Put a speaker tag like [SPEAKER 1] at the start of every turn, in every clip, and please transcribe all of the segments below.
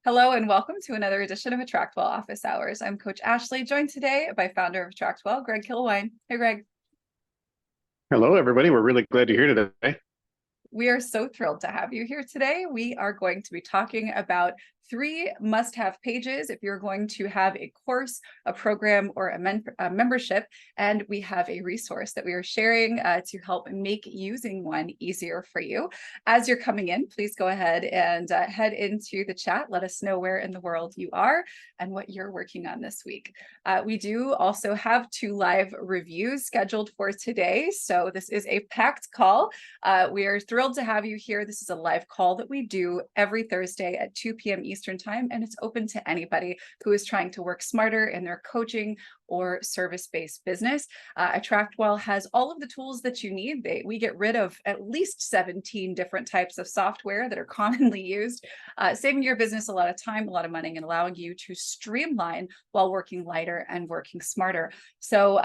[SPEAKER 1] Hello and welcome to another edition of AttractWell Office Hours. I'm Coach Ashley, joined today by founder of AttractWell, Greg Kilwine. Hey, Greg.
[SPEAKER 2] Hello, everybody. We're really glad you're here today.
[SPEAKER 1] We are so thrilled to have you here today. We are going to be talking about 3 must-have pages if you're going to have a course, a program, or a membership. And we have a resource that we are sharing to help make using one easier for you. As you're coming in, please go ahead and head into the chat. Let us know where in the world you are and what you're working on this week. We do also have 2 live reviews scheduled for today. So this is a packed call. We are thrilled to have you here. This is a live call that we do every Thursday at 2 p.m. Eastern Time, and it's open to anybody who is trying to work smarter in their coaching or service-based business. AttractWell has all of the tools that you need. We get rid of at least 17 different types of software that are commonly used, saving your business a lot of time, a lot of money, and allowing you to streamline while working lighter and working smarter. So,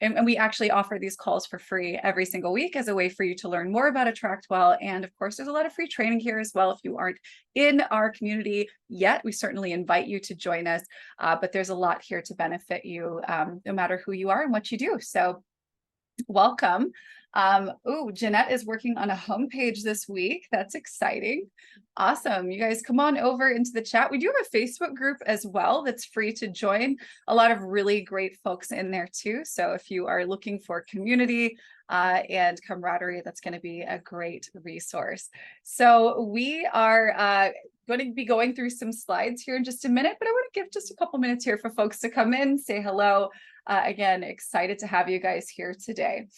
[SPEAKER 1] and we actually offer these calls for free every single week as a way for you to learn more about AttractWell. And of course, there's a lot of free training here as well. If you aren't in our community yet, we certainly invite you to join us. But there's a lot here to benefit you, no matter who you are and what you do. So welcome. Jeanette is working on a homepage this week. That's exciting. Awesome. You guys come on over into the chat. We do have a Facebook group as well that's free to join. A lot of really great folks in there too. So if you are looking for community and camaraderie, that's going to be a great resource. So we are going to be going through some slides here in just a minute, but I want to give just a couple minutes here for folks to come in, say hello. Again, excited to have you guys here today.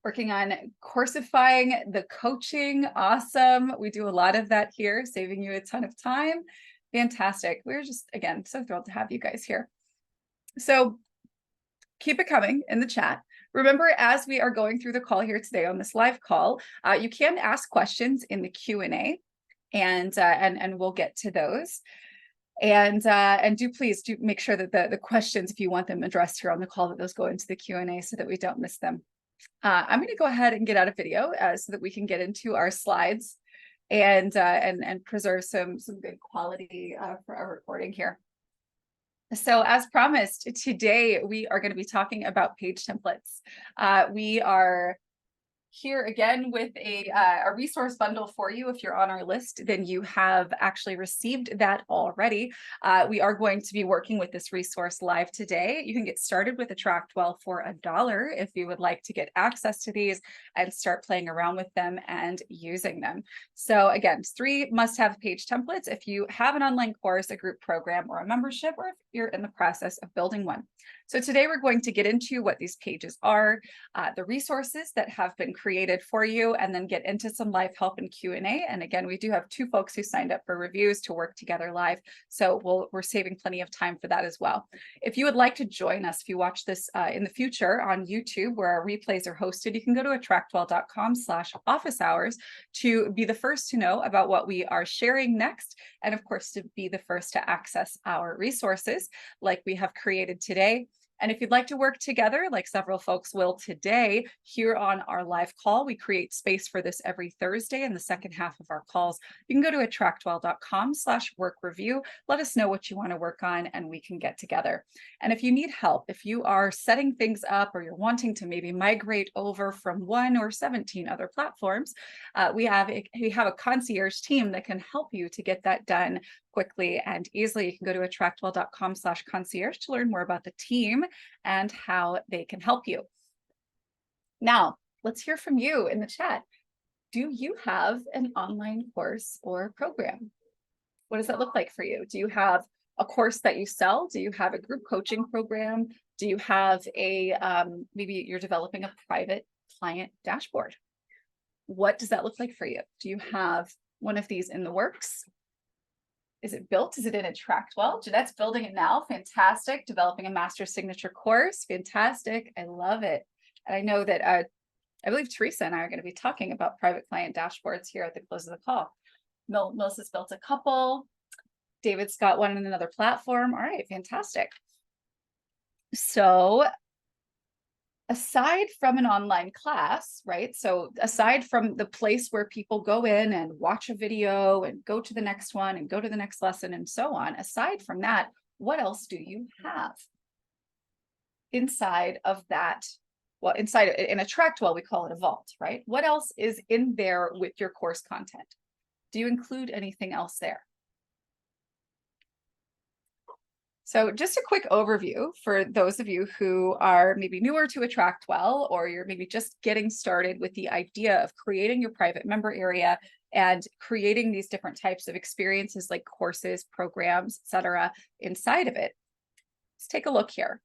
[SPEAKER 1] Working on coursifying the coaching. Awesome. We do a lot of that here, saving you a ton of time. Fantastic. We're just, again, so thrilled to have you guys here. So keep it coming in the chat. Remember, as we are going through the call here today on this live call, you can ask questions in the Q&A, and we'll get to those. And please do make sure that the questions, if you want them addressed here on the call, that those go into the Q&A so that we don't miss them. I'm going to go ahead and get out of video so that we can get into our slides and preserve some good quality for our recording here. So as promised, today we are going to be talking about page templates. We are here again with a resource bundle for you. If you're on our list, then you have actually received that already. We are going to be working with this resource live today. You can get started with AttractWell for $1 if you would like to get access to these and start playing around with them and using them. So again, 3 must-have page templates if you have an online course, a group program, or a membership, or if you're in the process of building one. So today we're going to get into what these pages are, the resources that have been created for you, and then get into some live help and Q&A. And again, we do have 2 folks who signed up for reviews to work together live. So we're saving plenty of time for that as well. If you would like to join us, if you watch this in the future on YouTube, where our replays are hosted, you can go to attractwell.com/office hours to be the first to know about what we are sharing next. And of course, to be the first to access our resources like we have created today. And if you'd like to work together, like several folks will today, here on our live call, we create space for this every Thursday in the second half of our calls. You can go to attractwell.com/work review. Let us know what you want to work on, and we can get together. And if you need help, if you are setting things up or you're wanting to maybe migrate over from 1 or 17 other platforms, we have a concierge team that can help you to get that done quickly and easily. You can go to attractwell.com/concierge to learn more about the team and how they can help you. Now, let's hear from you in the chat. Do you have an online course or program? What does that look like for you? Do you have a course that you sell? Do you have a group coaching program? Do you have maybe you're developing a private client dashboard? What does that look like for you? Do you have one of these in the works? Is it built? Is it in AttractWell? Jeanette's building it now. Fantastic. Developing a master signature course. Fantastic. I love it. And I know that I believe Teresa and I are going to be talking about private client dashboards here at the close of the call. Melissa's built a couple. David's got one in another platform. All right. Fantastic. So aside from an online class, right? So aside from the place where people go in and watch a video and go to the next one and go to the next lesson and so on, aside from that, what else do you have inside of that? Well, inside in AttractWell, we call it a vault, right? What else is in there with your course content? Do you include anything else there? So just a quick overview for those of you who are maybe newer to AttractWell, or you're maybe just getting started with the idea of creating your private member area and creating these different types of experiences like courses, programs, etc. inside of it. Let's take a look here.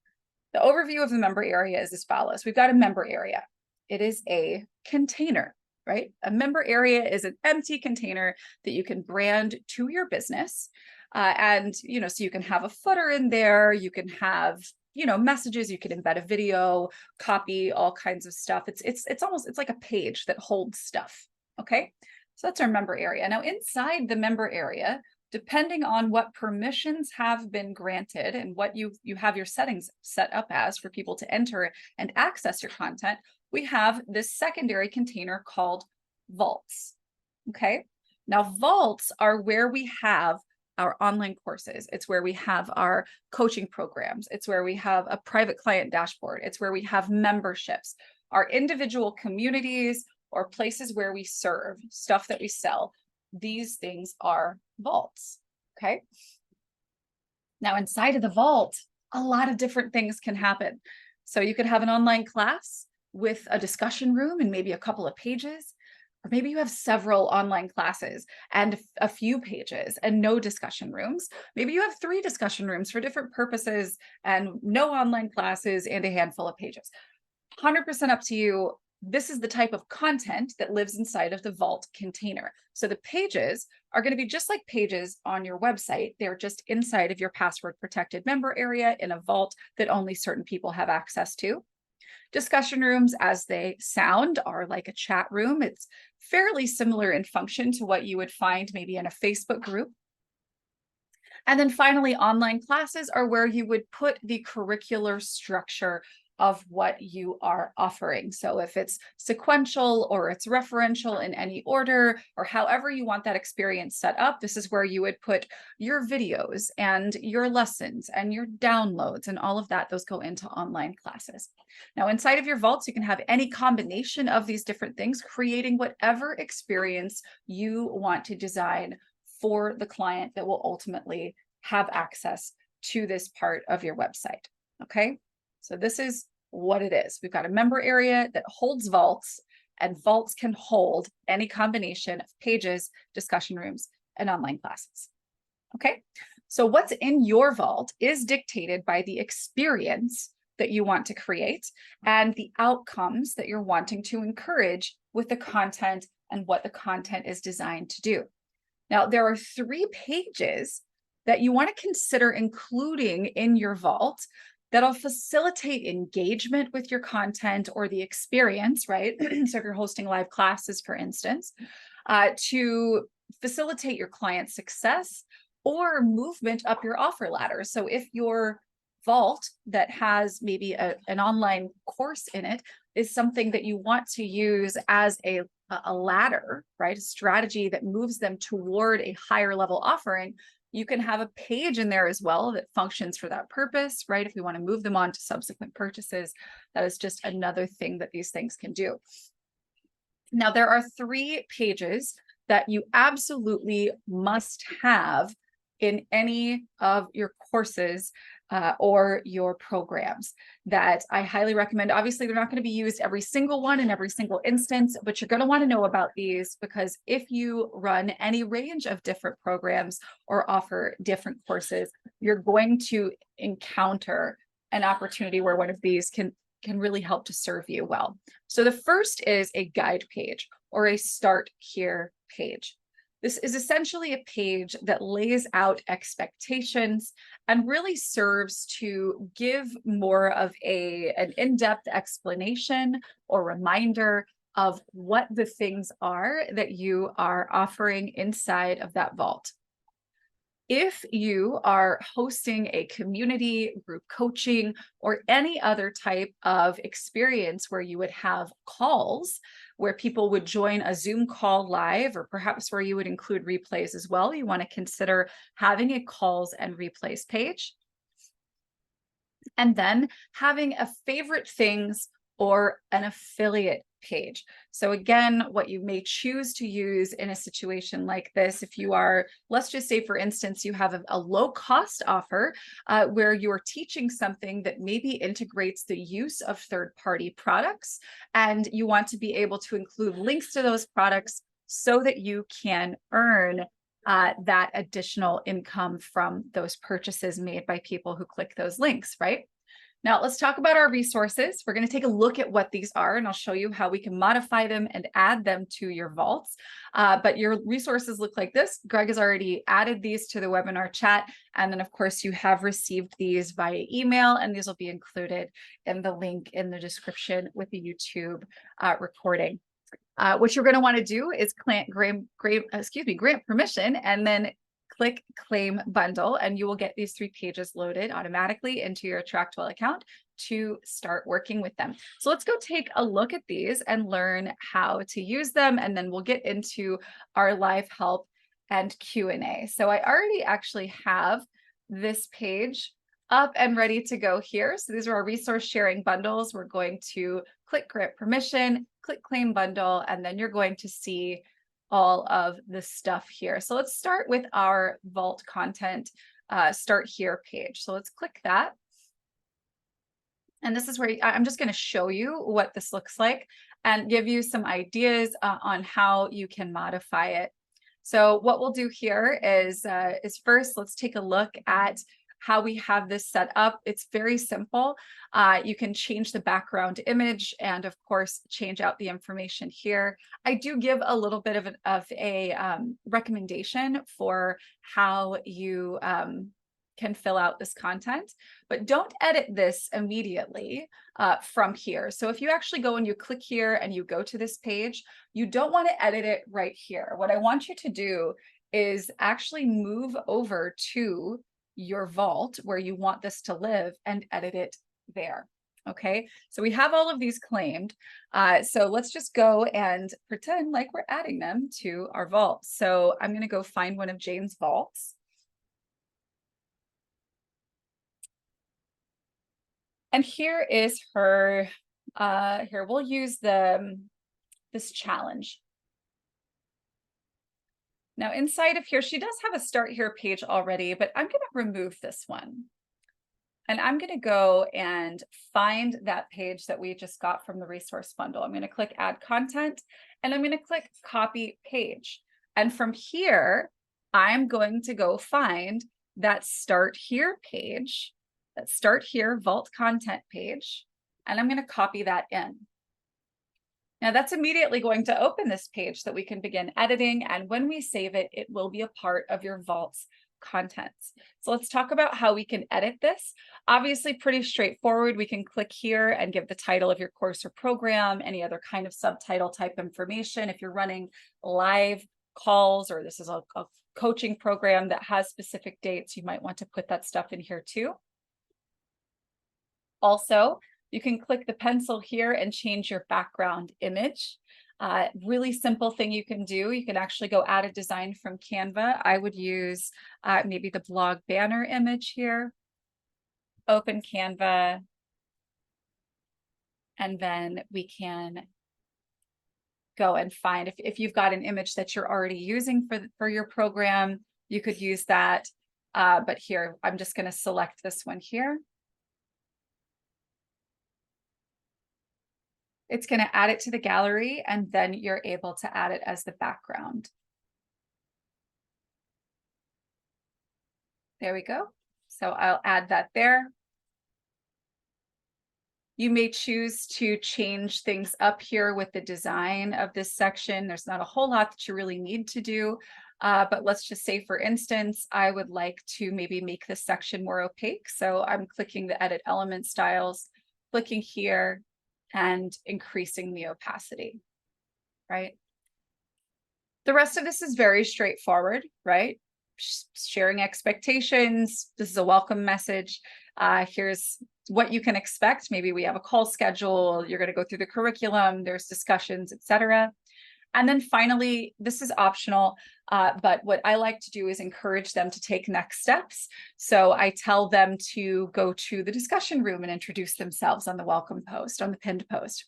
[SPEAKER 1] The overview of the member area is as follows. We've got a member area. It is a container, right? A member area is an empty container that you can brand to your business. And, so you can have a footer in there, you can have, messages, you can embed a video, copy, all kinds of stuff. It's like a page that holds stuff. Okay. So that's our member area. Now inside the member area, depending on what permissions have been granted and what you have your settings set up as for people to enter and access your content, we have this secondary container called vaults. Okay. Now vaults are where we have our online courses. It's where we have our coaching programs. It's where we have a private client dashboard. It's where we have memberships, our individual communities or places where we serve, stuff that we sell. These things are vaults, okay? Now inside of the vault, a lot of different things can happen. So you could have an online class with a discussion room and maybe a couple of pages. Or maybe you have several online classes and a few pages and no discussion rooms. Maybe you have 3 discussion rooms for different purposes and no online classes and a handful of pages. 100% up to you. This is the type of content that lives inside of the vault container. So the pages are going to be just like pages on your website. They're just inside of your password protected member area in a vault that only certain people have access to. Discussion rooms, as they sound, are like a chat room. It's fairly similar in function to what you would find maybe in a Facebook group. And then finally, online classes are where you would put the curricular structure of what you are offering. So if it's sequential or it's referential in any order, or however you want that experience set up, this is where you would put your videos and your lessons and your downloads and all of that. Those go into online classes. Now, inside of your vaults, you can have any combination of these different things, creating whatever experience you want to design for the client that will ultimately have access to this part of your website. Okay. So this is what it is. We've got a member area that holds vaults, and vaults can hold any combination of pages, discussion rooms, and online classes. Okay. So what's in your vault is dictated by the experience that you want to create and the outcomes that you're wanting to encourage with the content and what the content is designed to do. Now, there are 3 pages that you want to consider including in your vault that'll facilitate engagement with your content or the experience, right? So if you're hosting live classes, for instance, to facilitate your client success or movement up your offer ladder. So if your vault that has maybe an online course in it is something that you want to use as a ladder, right? A strategy that moves them toward a higher level offering. You can have a page in there as well that functions for that purpose, right? If we want to move them on to subsequent purchases, that is just another thing that these things can do. Now, there are 3 pages that you absolutely must have in any of your courses or your programs that I highly recommend. Obviously, they're not going to be used every single one in every single instance, but you're going to want to know about these because if you run any range of different programs or offer different courses, you're going to encounter an opportunity where one of these can really help to serve you well. So the first is a guide page or a start here page. This is essentially a page that lays out expectations and really serves to give more of an in-depth explanation or reminder of what the things are that you are offering inside of that vault. If you are hosting a community group coaching or any other type of experience where you would have calls where people would join a Zoom call live, or perhaps where you would include replays as well, you want to consider having a calls and replays page. And then having a favorite things or an affiliate page. So again, what you may choose to use in a situation like this, if you are, let's just say, for instance, you have a low cost offer where you're teaching something that maybe integrates the use of third-party products, and you want to be able to include links to those products so that you can earn that additional income from those purchases made by people who click those links, right? Now let's talk about our resources. We're going to take a look at what these are, and I'll show you how we can modify them and add them to your vaults. But your resources look like this. Greg has already added these to the webinar chat. And then of course you have received these via email, and these will be included in the link in the description with the YouTube recording. What you're going to want to do is grant permission and then click claim bundle, and you will get these 3 pages loaded automatically into your AttractWell account to start working with them. So let's go take a look at these and learn how to use them, and then we'll get into our live help and Q&A. So I already actually have this page up and ready to go here. So these are our resource sharing bundles. We're going to click grant permission, click claim bundle, and then you're going to see all of the stuff here. So let's start with our vault content start here page. So let's click that. And this is where I'm just going to show you what this looks like and give you some ideas on how you can modify it. So what we'll do here is first, let's take a look at how we have this set up. It's very simple. You can change the background image and of course change out the information here. I do give a little bit of a recommendation for how you can fill out this content, but don't edit this immediately from here. So if you actually go and you click here and you go to this page, you don't want to edit it right here. What I want you to do is actually move over to your vault where you want this to live and edit it there. Okay, so we have all of these claimed. So let's just go and pretend like we're adding them to our vault. So I'm going to go find one of Jane's vaults. And here is her, here we'll use this challenge. Now inside of here, she does have a start here page already, but I'm going to remove this one. And I'm going to go and find that page that we just got from the resource bundle. I'm going to click add content, and I'm going to click copy page. And from here, I'm going to go find that start here page, that start here vault content page, and I'm going to copy that in. Now that's immediately going to open this page that we can begin editing, and when we save it, it will be a part of your vault's contents. So let's talk about how we can edit this. Obviously pretty straightforward. We can click here and give the title of your course or program, any other kind of subtitle type information. If you're running live calls or this is a coaching program that has specific dates, you might want to put that stuff in here too. Also, you can click the pencil here and change your background image. Really simple thing you can do. You can actually go add a design from Canva. I would use maybe the blog banner image here. Open Canva. And then we can go and find, if you've got an image that you're already using for your program, you could use that. But here, I'm just going to select this one here. It's going to add it to the gallery, and then you're able to add it as the background. There we go. So I'll add that there. You may choose to change things up here with the design of this section. There's not a whole lot that you really need to do, but let's just say, for instance, I would like to maybe make this section more opaque. So I'm clicking the edit element styles, clicking here, and increasing the opacity, right? The rest of this is very straightforward, right? sharing expectations. This is a welcome message. Here's what you can expect. Maybe we have a call schedule. You're going to go through the curriculum. There's discussions, etc. And then finally, this is optional, but what I like to do is encourage them to take next steps. So I tell them to go to the discussion room and introduce themselves on the welcome post, on the pinned post.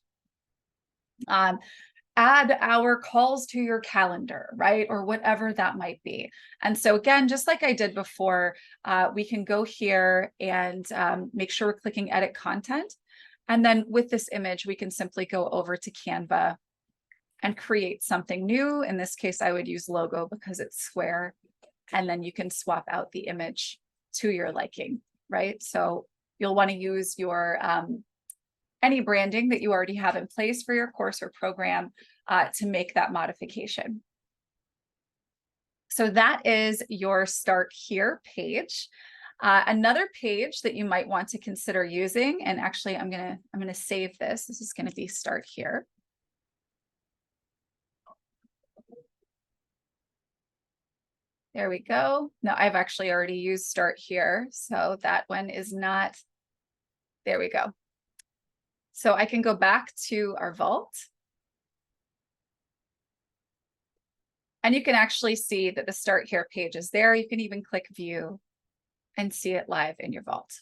[SPEAKER 1] Add our calls to your calendar, right? Or whatever that might be. And so again, just like I did before, we can go here and make sure we're clicking edit content. And then with this image, we can simply go over to Canva and create something new. In this case, I would use logo because it's square. And then you can swap out the image to your liking, right? So you'll want to use your any branding that you already have in place for your course or program to make that modification. So that is your Start Here page. Another page that you might want to consider using, and actually I'm gonna save this. This is gonna be Start Here. There we go. No, I've actually already used Start Here, so that one is not, there we go. So I can go back to our vault. And you can actually see that the Start Here page is there. You can even click View and see it live in your vault.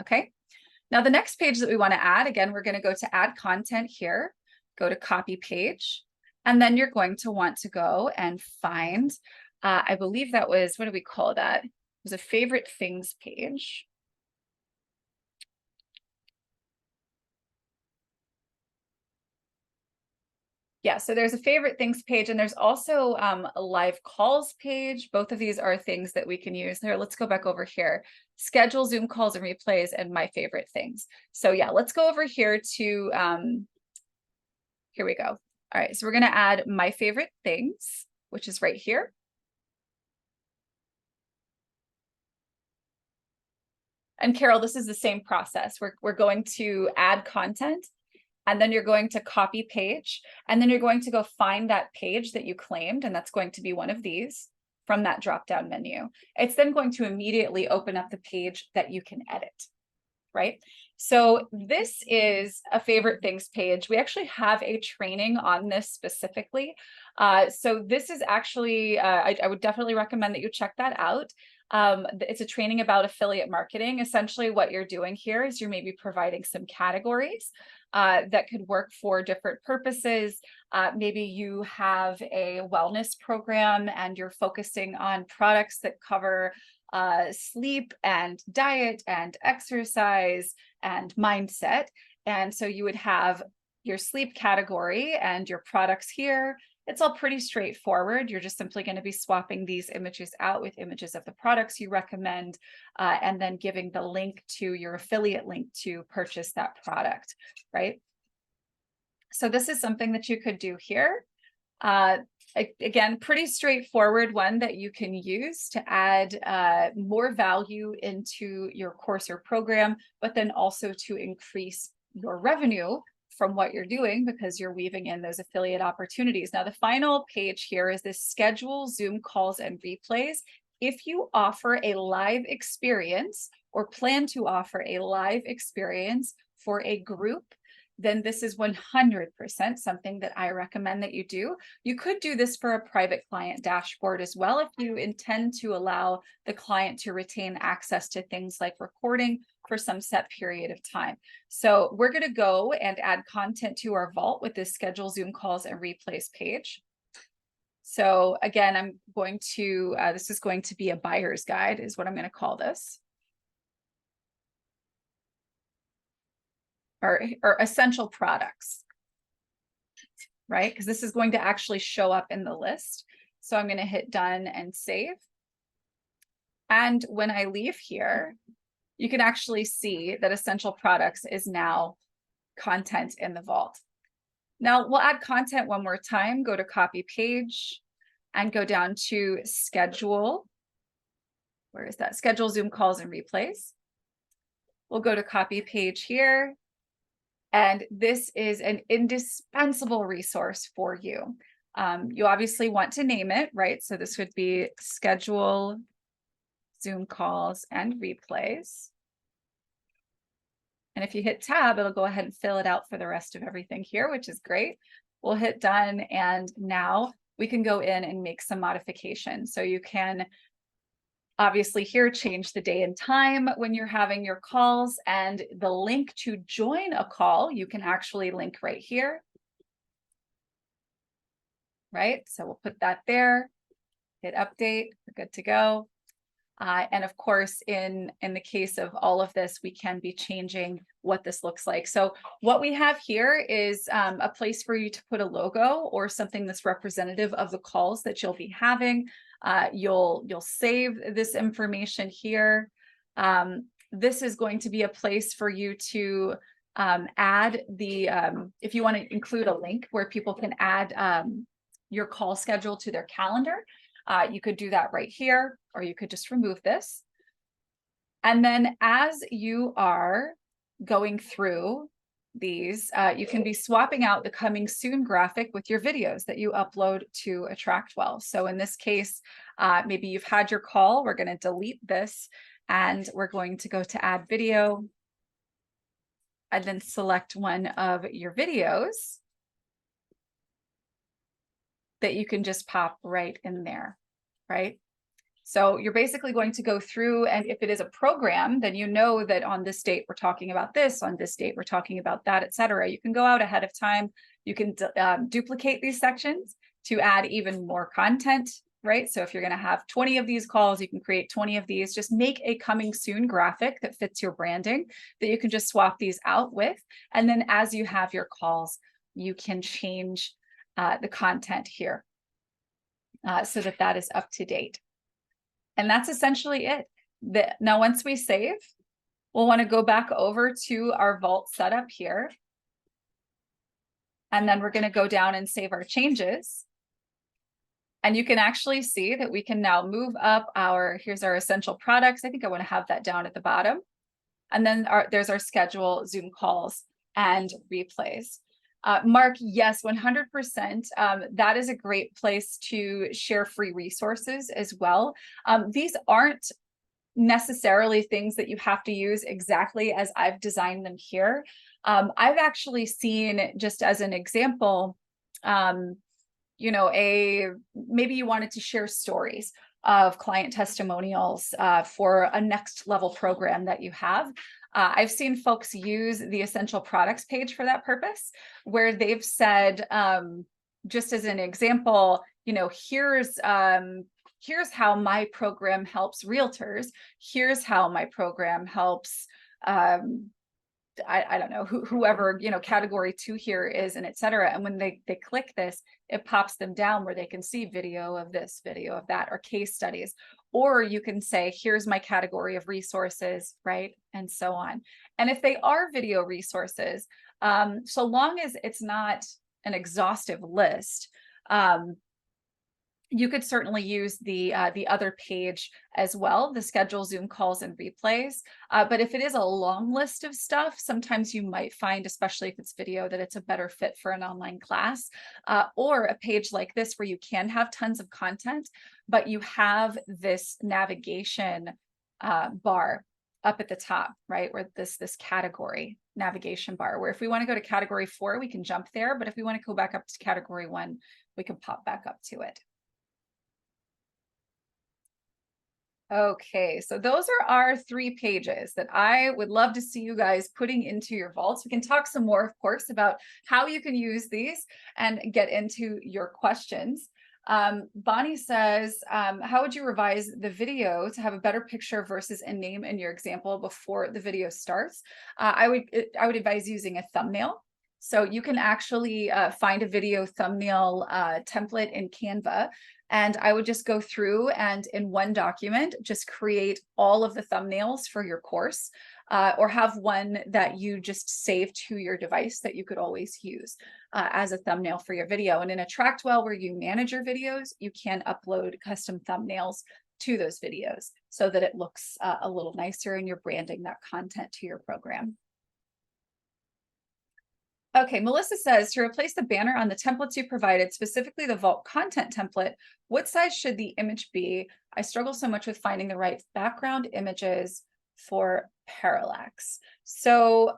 [SPEAKER 1] Okay. Now the next page that we want to add, again, we're going to go to Add Content here, go to Copy Page, and then you're going to want to go and find, I believe that was, what do we call that? It was a favorite things page. Yeah, so there's a favorite things page, and there's also a live calls page. Both of these are things that we can use. Here, let's go back over here. Schedule Zoom calls and replays and my favorite things. So yeah, let's go over here to, here we go. All right, so we're gonna add my favorite things, which is right here. And Carol, this is the same process. We're going to add content, and then you're going to copy page, and then you're going to go find that page that you claimed, and that's going to be one of these from that drop-down menu. It's then going to immediately open up the page that you can edit, right? So this is a favorite things page. We actually have a training on this specifically. So this is actually, I would definitely recommend that you check that out. It's a training about affiliate marketing. Essentially what you're doing here is you're maybe providing some categories that could work for different purposes. Maybe you have a wellness program and you're focusing on products that cover sleep and diet and exercise and mindset. And so you would have your sleep category and your products here. It's all pretty straightforward. You're just simply going to be swapping these images out with images of the products you recommend, and then giving the link to your affiliate link to purchase that product, right? So this is something that you could do here. Again, pretty straightforward one that you can use to add more value into your course or program, but then also to increase your revenue from what you're doing because you're weaving in those affiliate opportunities. Now, the final page here is this schedule Zoom calls and replays. If you offer a live experience or plan to offer a live experience for a group, then this is 100% something that I recommend that you do. You could do this for a private client dashboard as well if you intend to allow the client to retain access to things like recording for some set period of time. So we're going to go and add content to our vault with this schedule Zoom calls and replays page. So again, I'm going to, this is going to be a buyer's guide is what I'm going to call this. Or essential products, right? Because this is going to actually show up in the list. So I'm going to hit done and save. And when I leave here, you can actually see that essential products is now content in the vault. Now we'll add content one more time, go to copy page and go down to schedule. Where is that? Schedule Zoom calls and replays. We'll go to copy page here. And this is an indispensable resource for you. You obviously want to name it, right? So this would be schedule Zoom calls and replays. And if you hit tab, it'll go ahead and fill it out for the rest of everything here, which is great. We'll hit done. And now we can go in and make some modifications. So you can obviously here change the day and time when you're having your calls, and the link to join a call, you can actually link right here. Right, so we'll put that there, hit update, we're good to go. And of course, in the case of all of this, we can be changing what this looks like. So what we have here is a place for you to put a logo or something that's representative of the calls that you'll be having. You'll save this information here. This is going to be a place for you to add the, if you want to include a link where people can add your call schedule to their calendar. You could do that right here, or you could just remove this. And then as you are going through these, you can be swapping out the coming soon graphic with your videos that you upload to AttractWell. So in this case, maybe you've had your call, we're going to delete this, and we're going to go to add video, and then select one of your videos that you can just pop right in there, right? So you're basically going to go through, and if it is a program, then you know that on this date we're talking about this, on this date we're talking about that, etc. You can go out ahead of time. You can duplicate these sections to add even more content, right? So if you're going to have 20 of these calls, you can create 20 of these. Just make a coming soon graphic that fits your branding that you can just swap these out with. And then as you have your calls, you can change the content here so that that is up to date. And that's essentially it. Now, once we save, we'll want to go back over to our Vault setup here. And then we're going to go down and save our changes. And you can actually see that we can now move up here's our essential products. I think I want to have that down at the bottom. And then there's our schedule, Zoom calls, and replays. Mark, yes, 100%. That is a great place to share free resources as well. These aren't necessarily things that you have to use exactly as I've designed them here. I've actually seen, just as an example, you know, maybe you wanted to share stories of client testimonials for a next level program that you have. I've seen folks use the essential products page for that purpose, where they've said, just as an example, you know, here's how my program helps realtors. Here's how my program helps, I don't know, whoever, you know, category 2 here is, and etc. And when they click this, it pops them down where they can see video of this, video of that, or case studies. Or you can say, here's my category of resources, right? And so on. And if they are video resources, so long as it's not an exhaustive list, you could certainly use the other page as well, the schedule, Zoom calls, and replays. But if it is a long list of stuff, sometimes you might find, especially if it's video, that it's a better fit for an online class, or a page like this where you can have tons of content, but you have this navigation bar up at the top, right? Where this category navigation bar, where if we want to go to category 4, we can jump there. But if we want to go back up to category 1, we can pop back up to it. Okay, so those are our 3 pages that I would love to see you guys putting into your vaults. We can talk some more, of course, about how you can use these and get into your questions. Bonnie says, how would you revise the video to have a better picture versus a name in your example before the video starts? I would advise using a thumbnail. So you can actually find a video thumbnail template in Canva. And I would just go through and in one document, just create all of the thumbnails for your course, or have one that you just save to your device that you could always use as a thumbnail for your video. And in AttractWell, where you manage your videos, you can upload custom thumbnails to those videos so that it looks a little nicer and you're branding that content to your program. Okay, Melissa says to replace the banner on the templates you provided, specifically the Vault content template, what size should the image be? I struggle so much with finding the right background images for parallax. So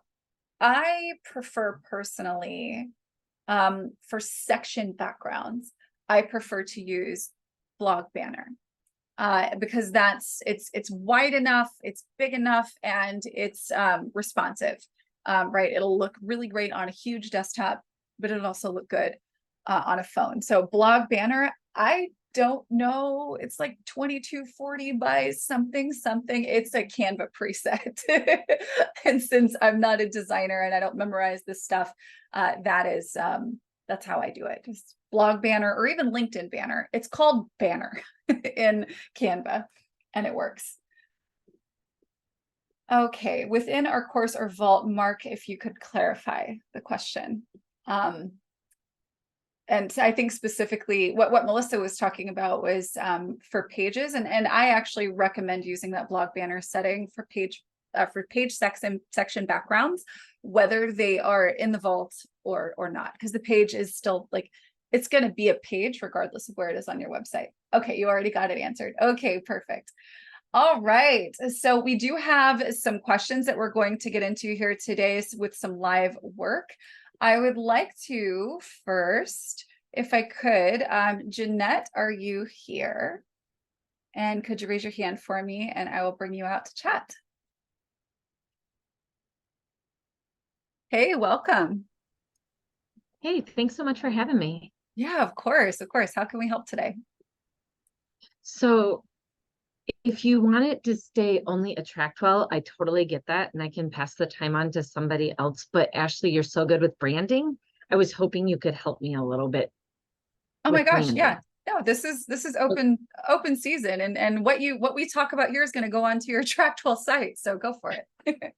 [SPEAKER 1] I prefer personally, for section backgrounds, I prefer to use blog banner. Because it's wide enough, it's big enough, and it's responsive. Right, it'll look really great on a huge desktop, but it'll also look good on a phone. So blog banner, I don't know, it's like 2240 by something. It's a Canva preset. And since I'm not a designer and I don't memorize this stuff, that's how I do it. Just blog banner or even LinkedIn banner. It's called banner in Canva, and it works. Okay, within our course or Vault, Mark, if you could clarify the question. And I think specifically what Melissa was talking about was for pages, and I actually recommend using that blog banner setting for page section backgrounds, whether they are in the Vault or not, because the page is still like, it's going to be a page regardless of where it is on your website. Okay, you already got it answered. Okay, perfect. All right, so we do have some questions that we're going to get into here today with some live work. I would like to first, if I could, Jeanette, are you here? And could you raise your hand for me and I will bring you out to chat. Hey, welcome.
[SPEAKER 3] Hey, thanks so much for having me.
[SPEAKER 1] Yeah, of course, of course. How can we help today?
[SPEAKER 3] So if you want it to stay only AttractWell, I totally get that. And I can pass the time on to somebody else. But Ashley, you're so good with branding. I was hoping you could help me a little bit.
[SPEAKER 1] Oh my gosh,
[SPEAKER 3] branding.
[SPEAKER 1] yeah. No, this is open season, and what we talk about here is going to go onto your AttractWell site. So go for it.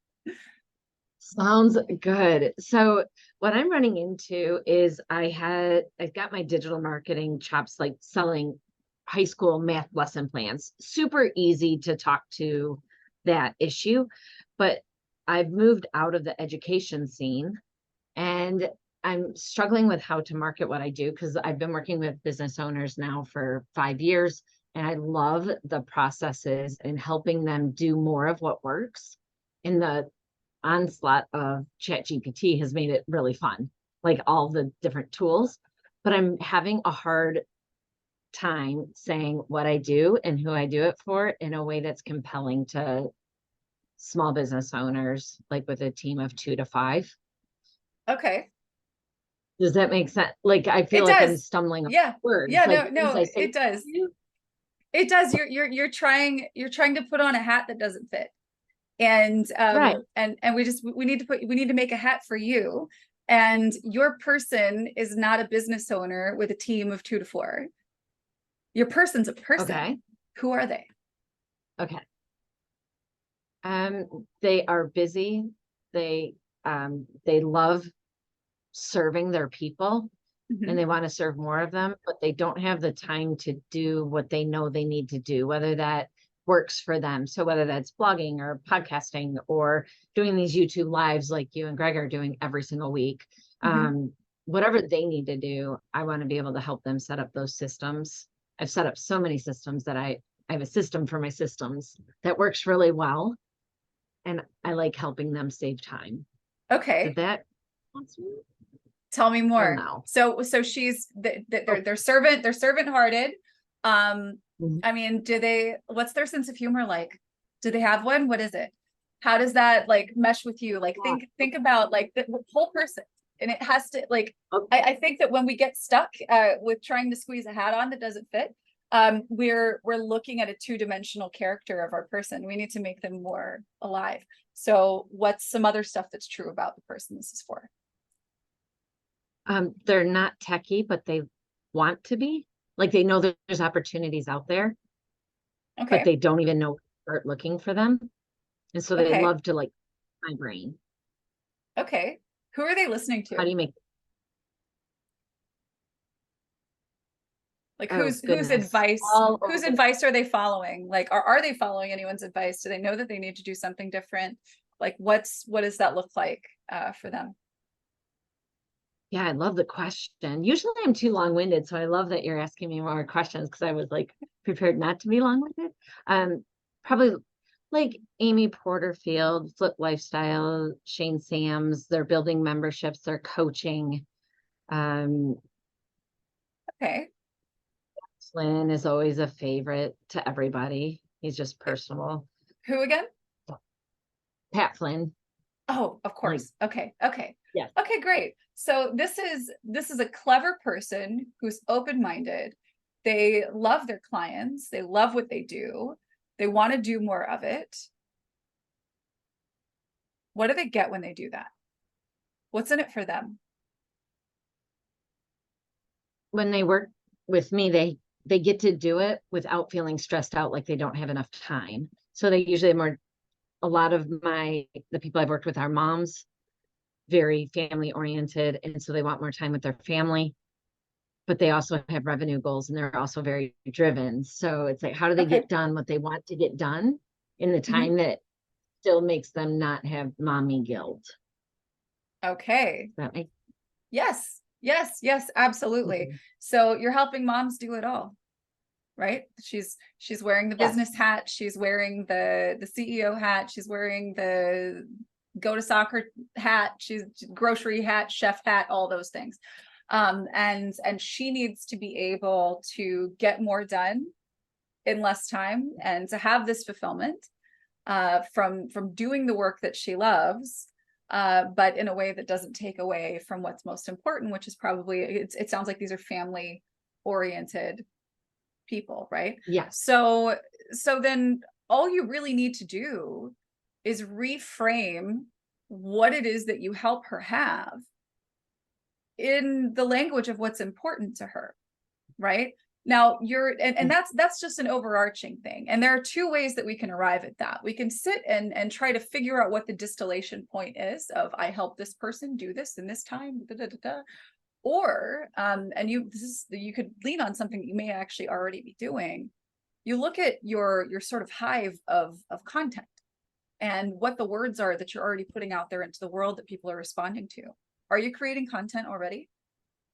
[SPEAKER 3] Sounds good. So what I'm running into is I got my digital marketing chops, like selling high school math lesson plans. Super easy to talk to that issue, but I've moved out of the education scene and I'm struggling with how to market what I do because I've been working with business owners now for 5 years and I love the processes and helping them do more of what works. In the onslaught of ChatGPT has made it really fun, like all the different tools, but I'm having a hard time saying what I do and who I do it for in a way that's compelling to small business owners, like with a team of 2 to 5.
[SPEAKER 1] Okay.
[SPEAKER 3] Does that make sense? Like, I feel like I'm stumbling
[SPEAKER 1] yeah
[SPEAKER 3] words.
[SPEAKER 1] yeah
[SPEAKER 3] like,
[SPEAKER 1] no
[SPEAKER 3] I say,
[SPEAKER 1] it does. It does. You're trying to put on a hat that doesn't fit, and
[SPEAKER 3] right.
[SPEAKER 1] and we need to make a hat for you, and your person is not a business owner with a team of 2 to 4. Your person's a person.
[SPEAKER 3] Okay.
[SPEAKER 1] Who are they?
[SPEAKER 3] Okay. They are busy. They love serving their people and they want to serve more of them, but they don't have the time to do what they know they need to do, whether that works for them. So whether that's blogging or podcasting or doing these YouTube lives like you and Greg are doing every single week, whatever they need to do, I want to be able to help them set up those systems. I've set up so many systems that I have a system for my systems that works really well. And I like helping them save time.
[SPEAKER 1] Okay.
[SPEAKER 3] Did that
[SPEAKER 1] tell me more?
[SPEAKER 3] No.
[SPEAKER 1] So she's they're servant hearted. I mean, what's their sense of humor like? Do they have one? What is it? How does that like mesh with you? Like think about like the whole person. And it has to like, I think that when we get stuck with trying to squeeze a hat on that doesn't fit, we're looking at a 2-dimensional character of our person. We need to make them more alive. So what's some other stuff that's true about the person this is for?
[SPEAKER 3] They're not techie, but they want to be. Like they know that there's opportunities out there, but they don't even know where to start looking for them. And so they love to like my brain.
[SPEAKER 1] Okay. Who are they listening to?
[SPEAKER 3] How do you make
[SPEAKER 1] like whose advice are they following? Like are they following anyone's advice? Do they know that they need to do something different? Like what does that look like for them?
[SPEAKER 3] Yeah, I love the question. Usually I'm too long-winded, so I love that you're asking me more questions because I was like prepared not to be long-winded. Probably like Amy Porterfield, Flip Lifestyle, Shane Sams, they're building memberships, they're coaching. Um,
[SPEAKER 1] Okay.
[SPEAKER 3] Flynn is always a favorite to everybody. He's just personable.
[SPEAKER 1] Who again?
[SPEAKER 3] Pat Flynn.
[SPEAKER 1] Oh, of
[SPEAKER 3] Like,
[SPEAKER 1] course. Okay. Okay.
[SPEAKER 3] yeah.
[SPEAKER 1] Okay, great. So this is a clever person who's open-minded. They love their clients. They love what they do. They want to do more of it. What do they get when they do that? What's in it for them?
[SPEAKER 3] When they work with me, they get to do it without feeling stressed out like they don't have enough time. So they usually more a lot of the people I've worked with are moms, very family oriented, and so they want more time with their family, but they also have revenue goals and they're also very driven. So it's like, how do they
[SPEAKER 1] Okay.
[SPEAKER 3] get done what they want to get done in the
[SPEAKER 1] Mhm.
[SPEAKER 3] time that still makes them not have mommy guilt?
[SPEAKER 1] Okay.
[SPEAKER 3] Does that make
[SPEAKER 1] Yes. Yes. Yes, absolutely.
[SPEAKER 3] Mhm.
[SPEAKER 1] So you're helping moms do it all, right? She's wearing the
[SPEAKER 3] Yes.
[SPEAKER 1] business hat, she's wearing the CEO hat, she's wearing the go to soccer hat, she's grocery hat, chef hat, all those things. And she needs to be able to get more done in less time and to have this fulfillment from doing the work that she loves, but in a way that doesn't take away from what's most important, which is probably it sounds like these are family oriented people, right?
[SPEAKER 3] Yes.
[SPEAKER 1] So then all you really need to do is reframe what it is that you help her have in the language of what's important to her, right? Now and that's just an overarching thing. And there are two ways that we can arrive at that. We can sit and try to figure out what the distillation point is of I help this person do this in this time, da, da, da, da. Or and you could lean on something that you may actually already be doing. You look at your sort of hive of content and what the words are that you're already putting out there into the world that people are responding to. Are you creating content already?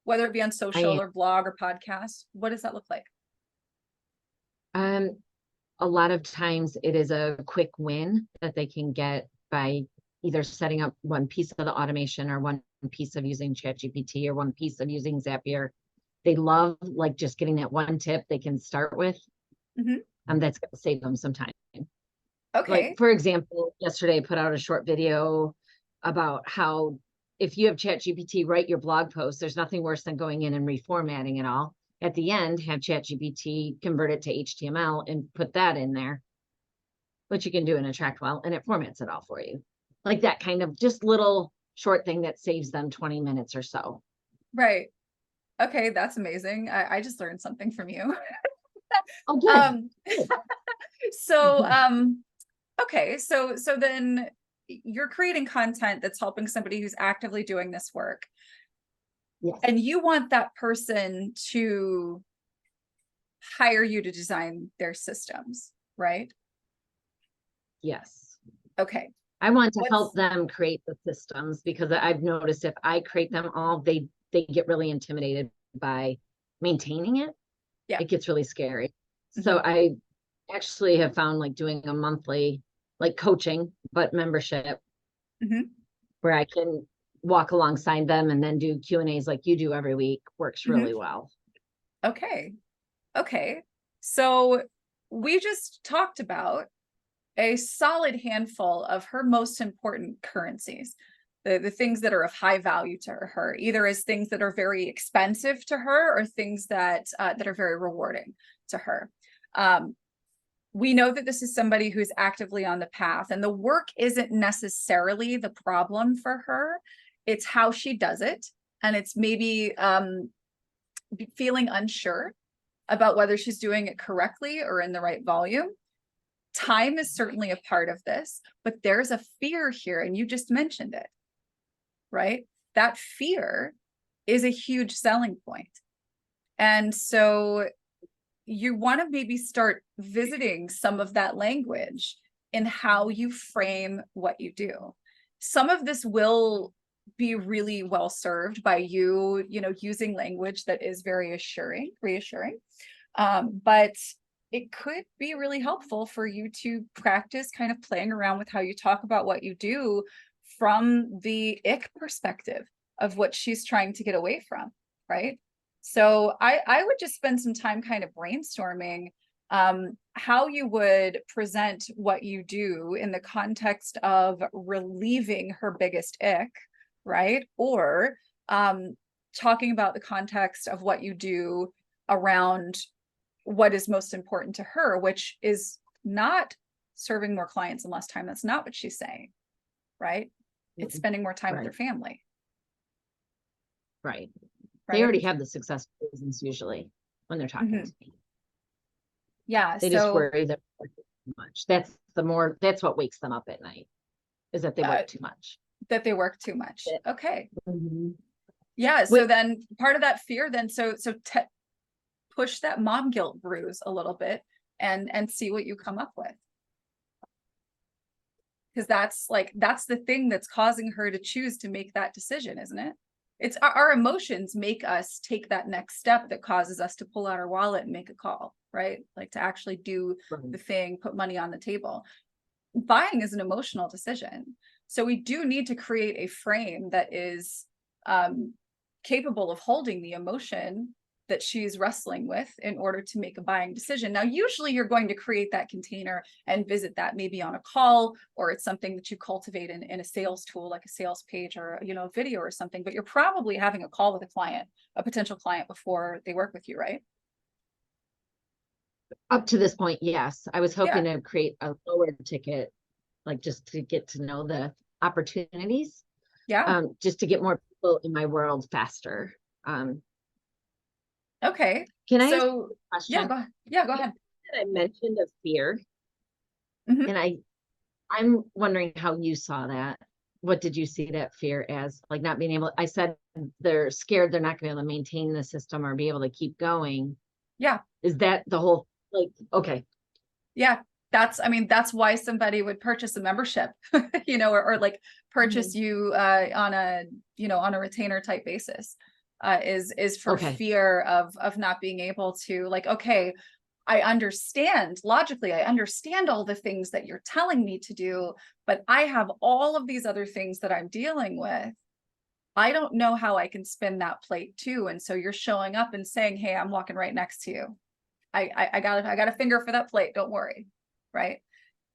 [SPEAKER 1] Whether it be on social
[SPEAKER 3] I
[SPEAKER 1] or blog or podcast, what does that look like?
[SPEAKER 3] am. A lot of times it is a quick win that they can get by either setting up one piece of the automation or one piece of using ChatGPT or one piece of using Zapier. They love like just getting that one tip they can start with.
[SPEAKER 1] Mhm.
[SPEAKER 3] That's going to save them some time.
[SPEAKER 1] Okay.
[SPEAKER 3] Like, for example, yesterday I put out a short video about how if you have ChatGPT write your blog post, there's nothing worse than going in and reformatting it all. At the end, have ChatGPT convert it to HTML and put that in there, which you can do in AttractWell, and it formats it all for you. Like that kind of just little short thing that saves them 20 minutes or so.
[SPEAKER 1] Right. Okay, that's amazing. I just learned something from you.
[SPEAKER 3] Oh, good.
[SPEAKER 1] um
[SPEAKER 3] Good.
[SPEAKER 1] so okay, so then you're creating content that's helping somebody who's actively doing this work.
[SPEAKER 3] Yes.
[SPEAKER 1] And you want that person to hire you to design their systems, right?
[SPEAKER 3] Yes.
[SPEAKER 1] Okay.
[SPEAKER 3] I want to help them create the systems because I've noticed if I create them all, they get really intimidated by maintaining it.
[SPEAKER 1] Yeah.
[SPEAKER 3] It gets really scary.
[SPEAKER 1] Mm-hmm.
[SPEAKER 3] So I actually have found like doing a monthly like coaching, but membership
[SPEAKER 1] Mm-hmm.
[SPEAKER 3] where I can walk alongside them and then do Q&As like you do every week works really well.
[SPEAKER 1] Okay. Okay. So we just talked about a solid handful of her most important currencies, the things that are of high value to her, either as things that are very expensive to her or things that that are very rewarding to her. We know that this is somebody who's actively on the path, and the work isn't necessarily the problem for her. It's how she does it, and it's maybe feeling unsure about whether she's doing it correctly or in the right volume. Time is certainly a part of this, but there's a fear here, and you just mentioned it, right? That fear is a huge selling point. And so you want to maybe start visiting some of that language in how you frame what you do. Some of this will be really well served by you, using language that is very reassuring. But it could be really helpful for you to practice kind of playing around with how you talk about what you do from the ick perspective of what she's trying to get away from, right? So I would just spend some time kind of brainstorming how you would present what you do in the context of relieving her biggest ick, right? Or talking about the context of what you do around what is most important to her, which is not serving more clients in less time. That's not what she's saying, right? It's spending more time with her family.
[SPEAKER 3] Right.
[SPEAKER 1] Right.
[SPEAKER 3] They already have the successful reasons usually when they're talking to me.
[SPEAKER 1] Yeah.
[SPEAKER 3] They just worry that they're working too much. That's what wakes them up at night, is that they work too much.
[SPEAKER 1] That they work too much. Okay.
[SPEAKER 3] Mm-hmm.
[SPEAKER 1] Yeah. So then part of that fear then, so push that mom guilt bruise a little bit and see what you come up with. Because that's the thing that's causing her to choose to make that decision, isn't it? It's our emotions make us take that next step that causes us to pull out our wallet and make a call, right? Like to actually do the thing, put money on the table. Buying is an emotional decision. So we do need to create a frame that is capable of holding the emotion that she's wrestling with in order to make a buying decision. Now, usually you're going to create that container and visit that maybe on a call, or it's something that you cultivate in a sales tool, like a sales page or, a video or something, but you're probably having a call with a potential client before they work with you, right?
[SPEAKER 3] Up to this point, yes. I was hoping to create a lower ticket, like just to get to know the opportunities.
[SPEAKER 1] Yeah.
[SPEAKER 3] Just to get more people in my world faster.
[SPEAKER 1] Okay.
[SPEAKER 3] Can I ask a question?
[SPEAKER 1] Yeah, go ahead.
[SPEAKER 3] I mentioned a fear, and I'm wondering how you saw that. What did you see that fear as? Like not being able, I said they're scared they're not going to be able to maintain the system or be able to keep going.
[SPEAKER 1] Yeah.
[SPEAKER 3] Is that the whole, okay.
[SPEAKER 1] Yeah. That's why somebody would purchase a membership, or like purchase you on a retainer type basis, is for fear of not being able to, like, okay, I understand logically, I understand all the things that you're telling me to do, but I have all of these other things that I'm dealing with. I don't know how I can spin that plate too. And so you're showing up and saying, hey, I'm walking right next to you. I got a finger for that plate. Don't worry. Right.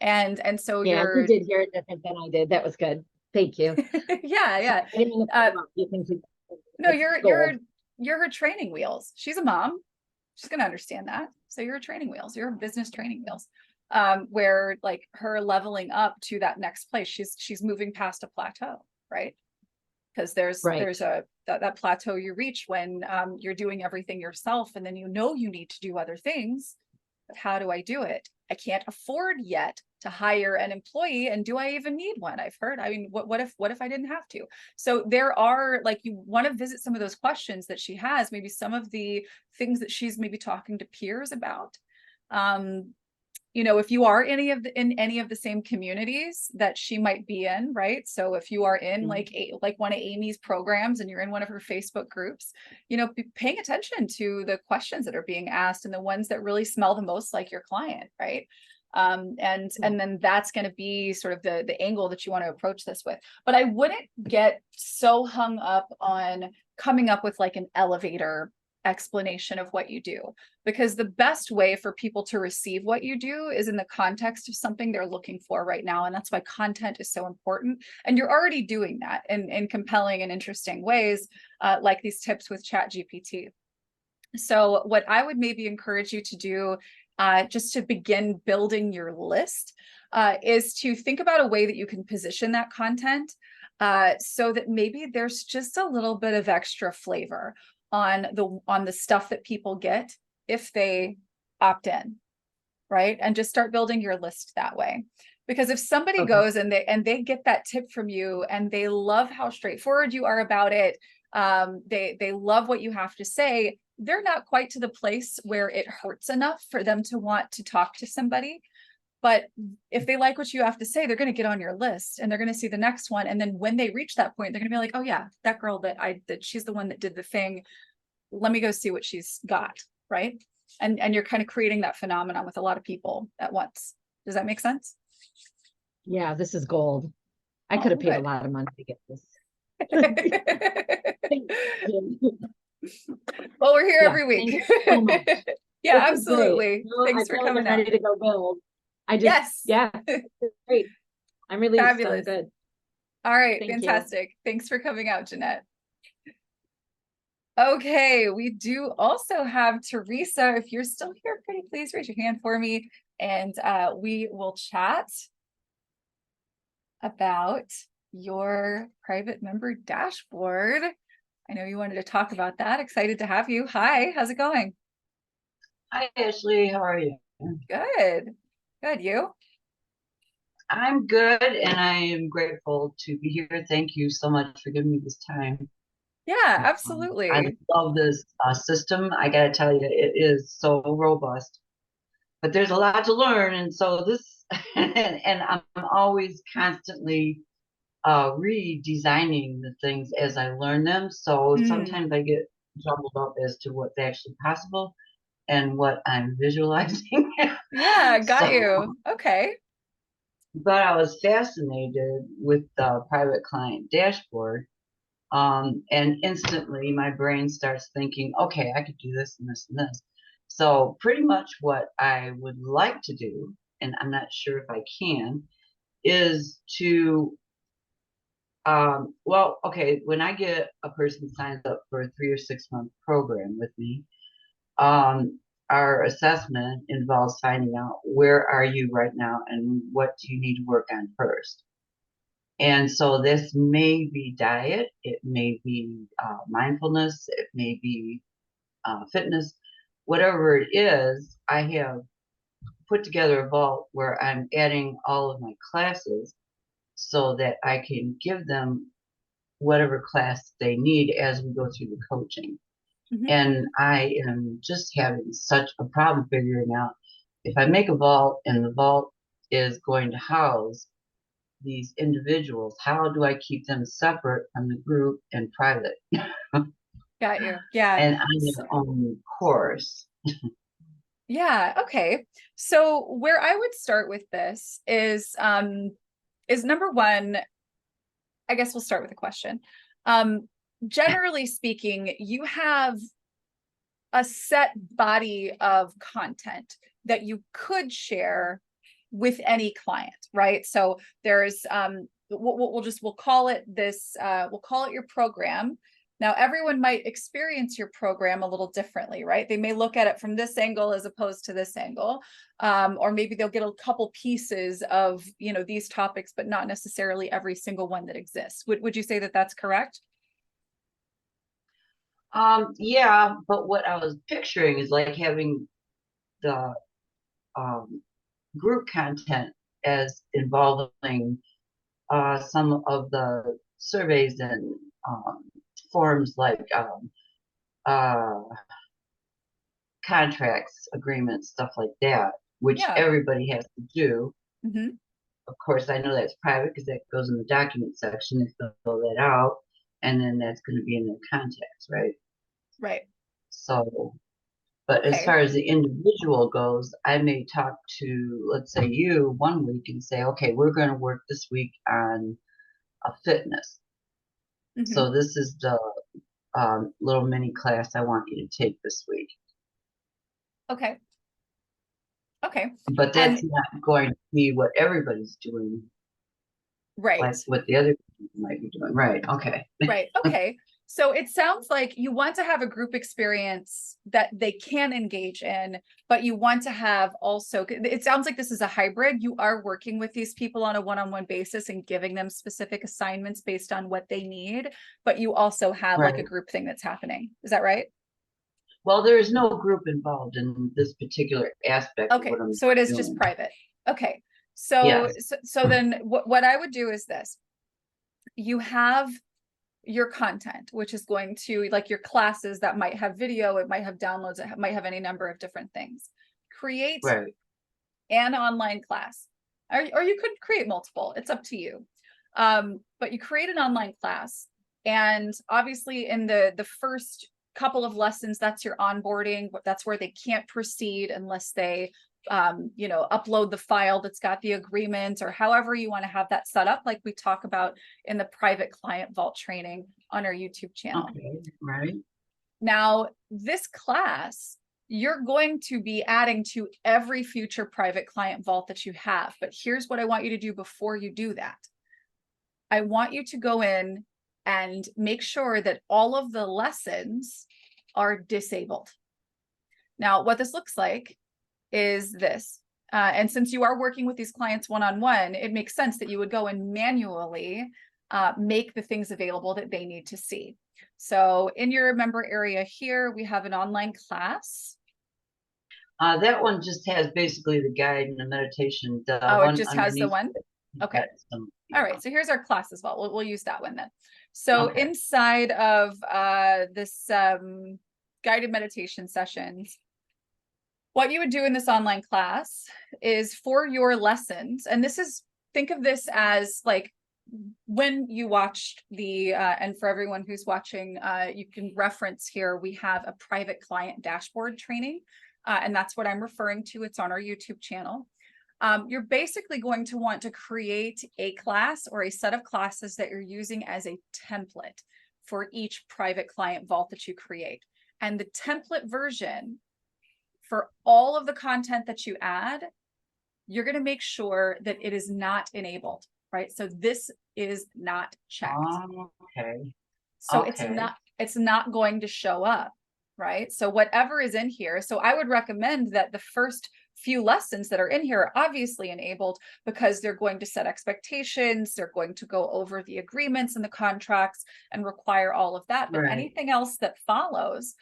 [SPEAKER 1] And so
[SPEAKER 3] you did hear it different than I did. That was good. Thank you.
[SPEAKER 1] Yeah.
[SPEAKER 3] I didn't mean to
[SPEAKER 1] no, you're her training wheels. She's a mom. She's going to understand that. So you're training wheels, you're business training wheels, where like her leveling up to that next place, she's moving past a plateau, right? Because there's that plateau you reach when you're doing everything yourself, and then you need to do other things. But how do I do it? I can't afford yet to hire an employee, and do I even need one? I've heard. I mean, what if I didn't have to? So there are, like, you want to visit some of those questions that she has, maybe some of the things that she's maybe talking to peers about. If you are in any of the same communities that she might be in, right? So if you are in like one of Amy's programs and you're in one of her Facebook groups, be paying attention to the questions that are being asked and the ones that really smell the most like your client, right? And then that's going to be sort of the angle that you want to approach this with. But I wouldn't get so hung up on coming up with like an elevator explanation of what you do, because the best way for people to receive what you do is in the context of something they're looking for right now. And that's why content is so important. And you're already doing that in compelling and interesting ways, like these tips with ChatGPT. So what I would maybe encourage you to do, just to begin building your list, is to think about a way that you can position that content, so that maybe there's just a little bit of extra flavor on the stuff that people get if they opt in, right? And just start building your list that way. Because if somebody goes and they get that tip from you and they love how straightforward you are about it, they love what you have to say, they're not quite to the place where it hurts enough for them to want to talk to somebody. But if they like what you have to say, they're going to get on your list and they're going to see the next one. And then when they reach that point, they're going to be like, oh yeah, that girl that she's the one that did the thing. Let me go see what she's got. Right. And you're kind of creating that phenomenon with a lot of people at once. Does that make sense?
[SPEAKER 3] Yeah, this is gold. I
[SPEAKER 1] Oh,
[SPEAKER 3] could have paid a
[SPEAKER 1] good.
[SPEAKER 3] lot of money to get this.
[SPEAKER 1] Well, we're here
[SPEAKER 3] Yeah,
[SPEAKER 1] every week.
[SPEAKER 3] thank you so much.
[SPEAKER 1] Yeah,
[SPEAKER 3] This is great.
[SPEAKER 1] absolutely.
[SPEAKER 3] No, I
[SPEAKER 1] Thanks for
[SPEAKER 3] feel like
[SPEAKER 1] coming
[SPEAKER 3] I'm
[SPEAKER 1] out.
[SPEAKER 3] ready to go build. I just,
[SPEAKER 1] Yes.
[SPEAKER 3] yeah, great. I'm released. I'm
[SPEAKER 1] Fabulous.
[SPEAKER 3] good.
[SPEAKER 1] All right,
[SPEAKER 3] Thank you.
[SPEAKER 1] fantastic. Thanks for coming out, Jeanette. Okay, we do also have Teresa. If you're still here, pretty please raise your hand for me, and we will chat about your private member dashboard. I know you wanted to talk about that. Excited to have you. Hi, how's it going?
[SPEAKER 4] Hi, Ashley. How are you?
[SPEAKER 1] Good. Good. You?
[SPEAKER 4] I'm good, and I am grateful to be here. Thank you so much for giving me this time.
[SPEAKER 1] Yeah,
[SPEAKER 4] I
[SPEAKER 1] absolutely.
[SPEAKER 4] love this system. I got to tell you, it is so robust, but there's a lot to learn. And so this, and I'm always constantly redesigning the things as I learn them. So sometimes I get jumbled up as to what's actually possible and what I'm visualizing.
[SPEAKER 1] Yeah, got
[SPEAKER 4] So,
[SPEAKER 1] you. Okay.
[SPEAKER 4] but I was fascinated with the private client dashboard. And instantly my brain starts thinking, okay, I could do this and this and this. So pretty much what I would like to do, and I'm not sure if I can, is to, well, okay, when I get a person signs up for a 3 or 6 month program with me, our assessment involves finding out where are you right now and what do you need to work on first. And so this may be diet, it may be mindfulness, it may be fitness, whatever it is. I have put together a vault where I'm adding all of my classes so that I can give them whatever class they need as we go through the coaching. And I am just having such a problem figuring out if I make a vault and the vault is going to house these individuals, how do I keep them separate from the group and private?
[SPEAKER 1] Got you. Yeah.
[SPEAKER 4] And on their own course.
[SPEAKER 1] Yeah. Okay. So where I would start with this is number one, I guess we'll start with a question. Generally speaking, you have a set body of content that you could share with any client, right? So there's we'll call it this, we'll call it your program. Now, everyone might experience your program a little differently, right? They may look at it from this angle as opposed to this angle, or maybe they'll get a couple pieces of, these topics, but not necessarily every single one that exists. Would you say that that's correct?
[SPEAKER 4] Yeah, but what I was picturing is like having the group content as involving some of the surveys and forms like contracts, agreements, stuff like that, which everybody has to do. Of course, I know that's private because that goes in the document section. They fill that out, and then that's going to be in their contacts, right?
[SPEAKER 1] Right.
[SPEAKER 4] So, but as far as the individual goes, I may talk to, let's say, you one week and say, okay, we're going to work this week on a fitness. So this is the little mini class I want you to take this week.
[SPEAKER 1] Okay. Okay.
[SPEAKER 4] But that's not going to be what everybody's doing.
[SPEAKER 1] Right.
[SPEAKER 4] Like what the other people might be doing. Right. Okay.
[SPEAKER 1] Right. Okay. So it sounds like you want to have a group experience that they can engage in, but you want to have also, it sounds like this is a hybrid. You are working with these people on a one-on-one basis and giving them specific assignments based on what they need, but you also have like a group thing that's happening. Is that right?
[SPEAKER 4] Well, there is no group involved in this particular aspect.
[SPEAKER 1] Okay.
[SPEAKER 4] Of what I'm
[SPEAKER 1] So it is
[SPEAKER 4] doing.
[SPEAKER 1] just private. Okay. So,
[SPEAKER 4] yes.
[SPEAKER 1] so then what I would do is this. You have your content, which is going to, like, your classes that might have video, it might have downloads, it might have any number of different things. Create an online class, or you could create multiple, it's up to you. But you create an online class, and obviously in the first couple of lessons, that's your onboarding. That's where they can't proceed unless they upload the file that's got the agreement, or however you want to have that set up, like we talk about in the private client vault training on our YouTube channel.
[SPEAKER 4] Okay, right.
[SPEAKER 1] Now, this class, you're going to be adding to every future private client vault that you have. But here's what I want you to do before you do that. I want you to go in and make sure that all of the lessons are disabled. Now, what this looks like is this. And since you are working with these clients one-on-one, it makes sense that you would go and manually make the things available that they need to see. So in your member area here, we have an online class.
[SPEAKER 4] That one just has basically the guide and the meditation. The
[SPEAKER 1] Oh,
[SPEAKER 4] one
[SPEAKER 1] it just has the
[SPEAKER 4] underneath
[SPEAKER 1] one?
[SPEAKER 4] it,
[SPEAKER 1] Okay.
[SPEAKER 4] that's some-
[SPEAKER 1] All right, so here's our class as well. We'll use that one then. So
[SPEAKER 4] Okay.
[SPEAKER 1] inside of this guided meditation sessions, what you would do in this online class is for your lessons, and this is, think of this as like when you watched the, and for everyone who's watching, you can reference here, we have a private client dashboard training, and that's what I'm referring to. It's on our YouTube channel. You're basically going to want to create a class or a set of classes that you're using as a template for each private client vault that you create. And the template version for all of the content that you add, you're going to make sure that it is not enabled, right? So this is not checked.
[SPEAKER 4] Okay.
[SPEAKER 1] So
[SPEAKER 4] Okay.
[SPEAKER 1] it's not going to show up, right? So whatever is in here. So I would recommend that the first few lessons that are in here are obviously enabled, because they're going to set expectations. They're going to go over the agreements and the contracts and require all of that. But
[SPEAKER 4] Right.
[SPEAKER 1] anything else that follows,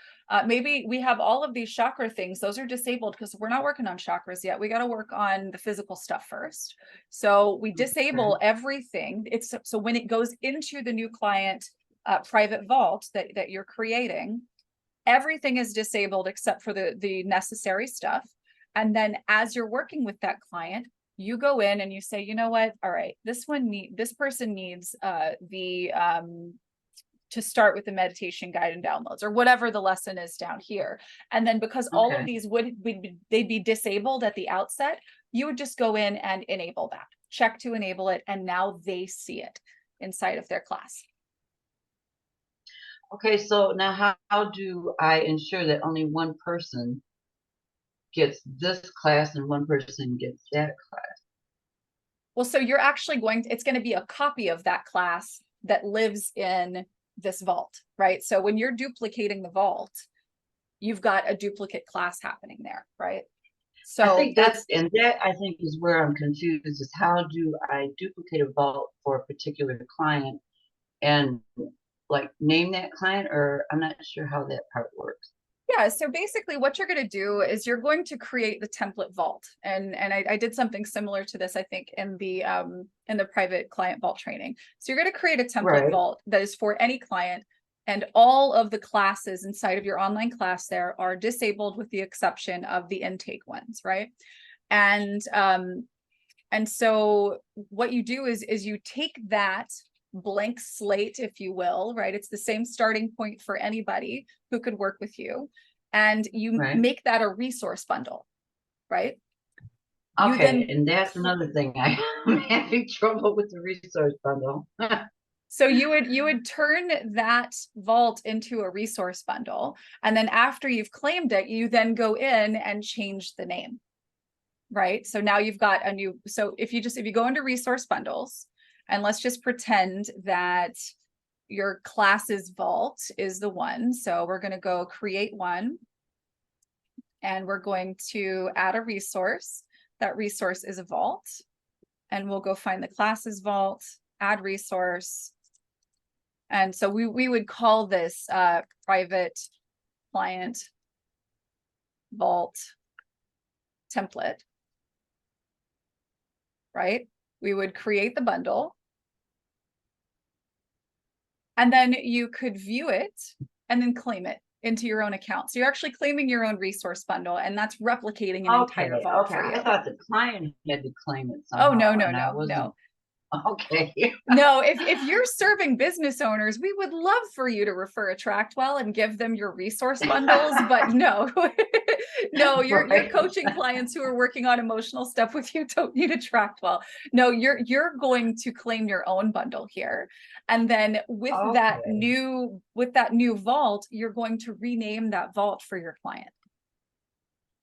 [SPEAKER 1] maybe we have all of these chakra things. Those are disabled because we're not working on chakras yet. We got to work on the physical stuff first. So we disable everything. It's so when it goes into the new client private vault that you're creating, everything is disabled except for the necessary stuff. And then as you're working with that client, you go in and you say, you know what, all right, this person needs to start with the meditation guide and downloads, or whatever the lesson is down here. And then because all of these they'd be disabled at the outset, you would just go in and enable that, check to enable it, and now they see it inside of their class.
[SPEAKER 4] Okay, so now how do I ensure that only one person gets this class and one person gets that class?
[SPEAKER 1] Well, so you're actually it's going to be a copy of that class that lives in this vault, right? So when you're duplicating the vault, you've got a duplicate class happening there, right? So
[SPEAKER 4] I think that I think is where I'm confused, is how do I duplicate a vault for a particular client and like name that client, or I'm not sure how that part works.
[SPEAKER 1] yeah, so basically what you're going to do is you're going to create the template vault. And I did something similar to this, I think, in the private client vault training. So you're going to create a template vault that is for any client, and all of the classes inside of your online class there are disabled with the exception of the intake ones, right? And so what you do is you take that blank slate, if you will, right? It's the same starting point for anybody who could work with you. And you make that a resource bundle, right?
[SPEAKER 4] Okay, and that's another thing. I'm having trouble with the resource bundle.
[SPEAKER 1] So you would turn that vault into a resource bundle. And then after you've claimed it, you then go in and change the name, right? So now you've got a new, so if you go into resource bundles, and let's just pretend that your classes vault is the one. So we're going to go create one, and we're going to add a resource. That resource is a vault, and we'll go find the classes vault, add resource. And so we would call this private client vault template, right? We would create the bundle, and then you could view it and then claim it into your own account. So you're actually claiming your own resource bundle, and that's replicating an entire
[SPEAKER 4] Okay,
[SPEAKER 1] vault
[SPEAKER 4] okay.
[SPEAKER 1] for you.
[SPEAKER 4] I thought the client had to claim it
[SPEAKER 1] Oh, no,
[SPEAKER 4] somehow,
[SPEAKER 1] no,
[SPEAKER 4] and I
[SPEAKER 1] no,
[SPEAKER 4] wasn't.
[SPEAKER 1] no.
[SPEAKER 4] Okay.
[SPEAKER 1] No, if you're serving business owners, we would love for you to refer AttractWell and give them your resource bundles, but no, no, your
[SPEAKER 4] Right.
[SPEAKER 1] coaching clients who are working on emotional stuff with you don't need AttractWell. No, you're going to claim your own bundle here. And then with that
[SPEAKER 4] Okay.
[SPEAKER 1] new vault, you're going to rename that vault for your client.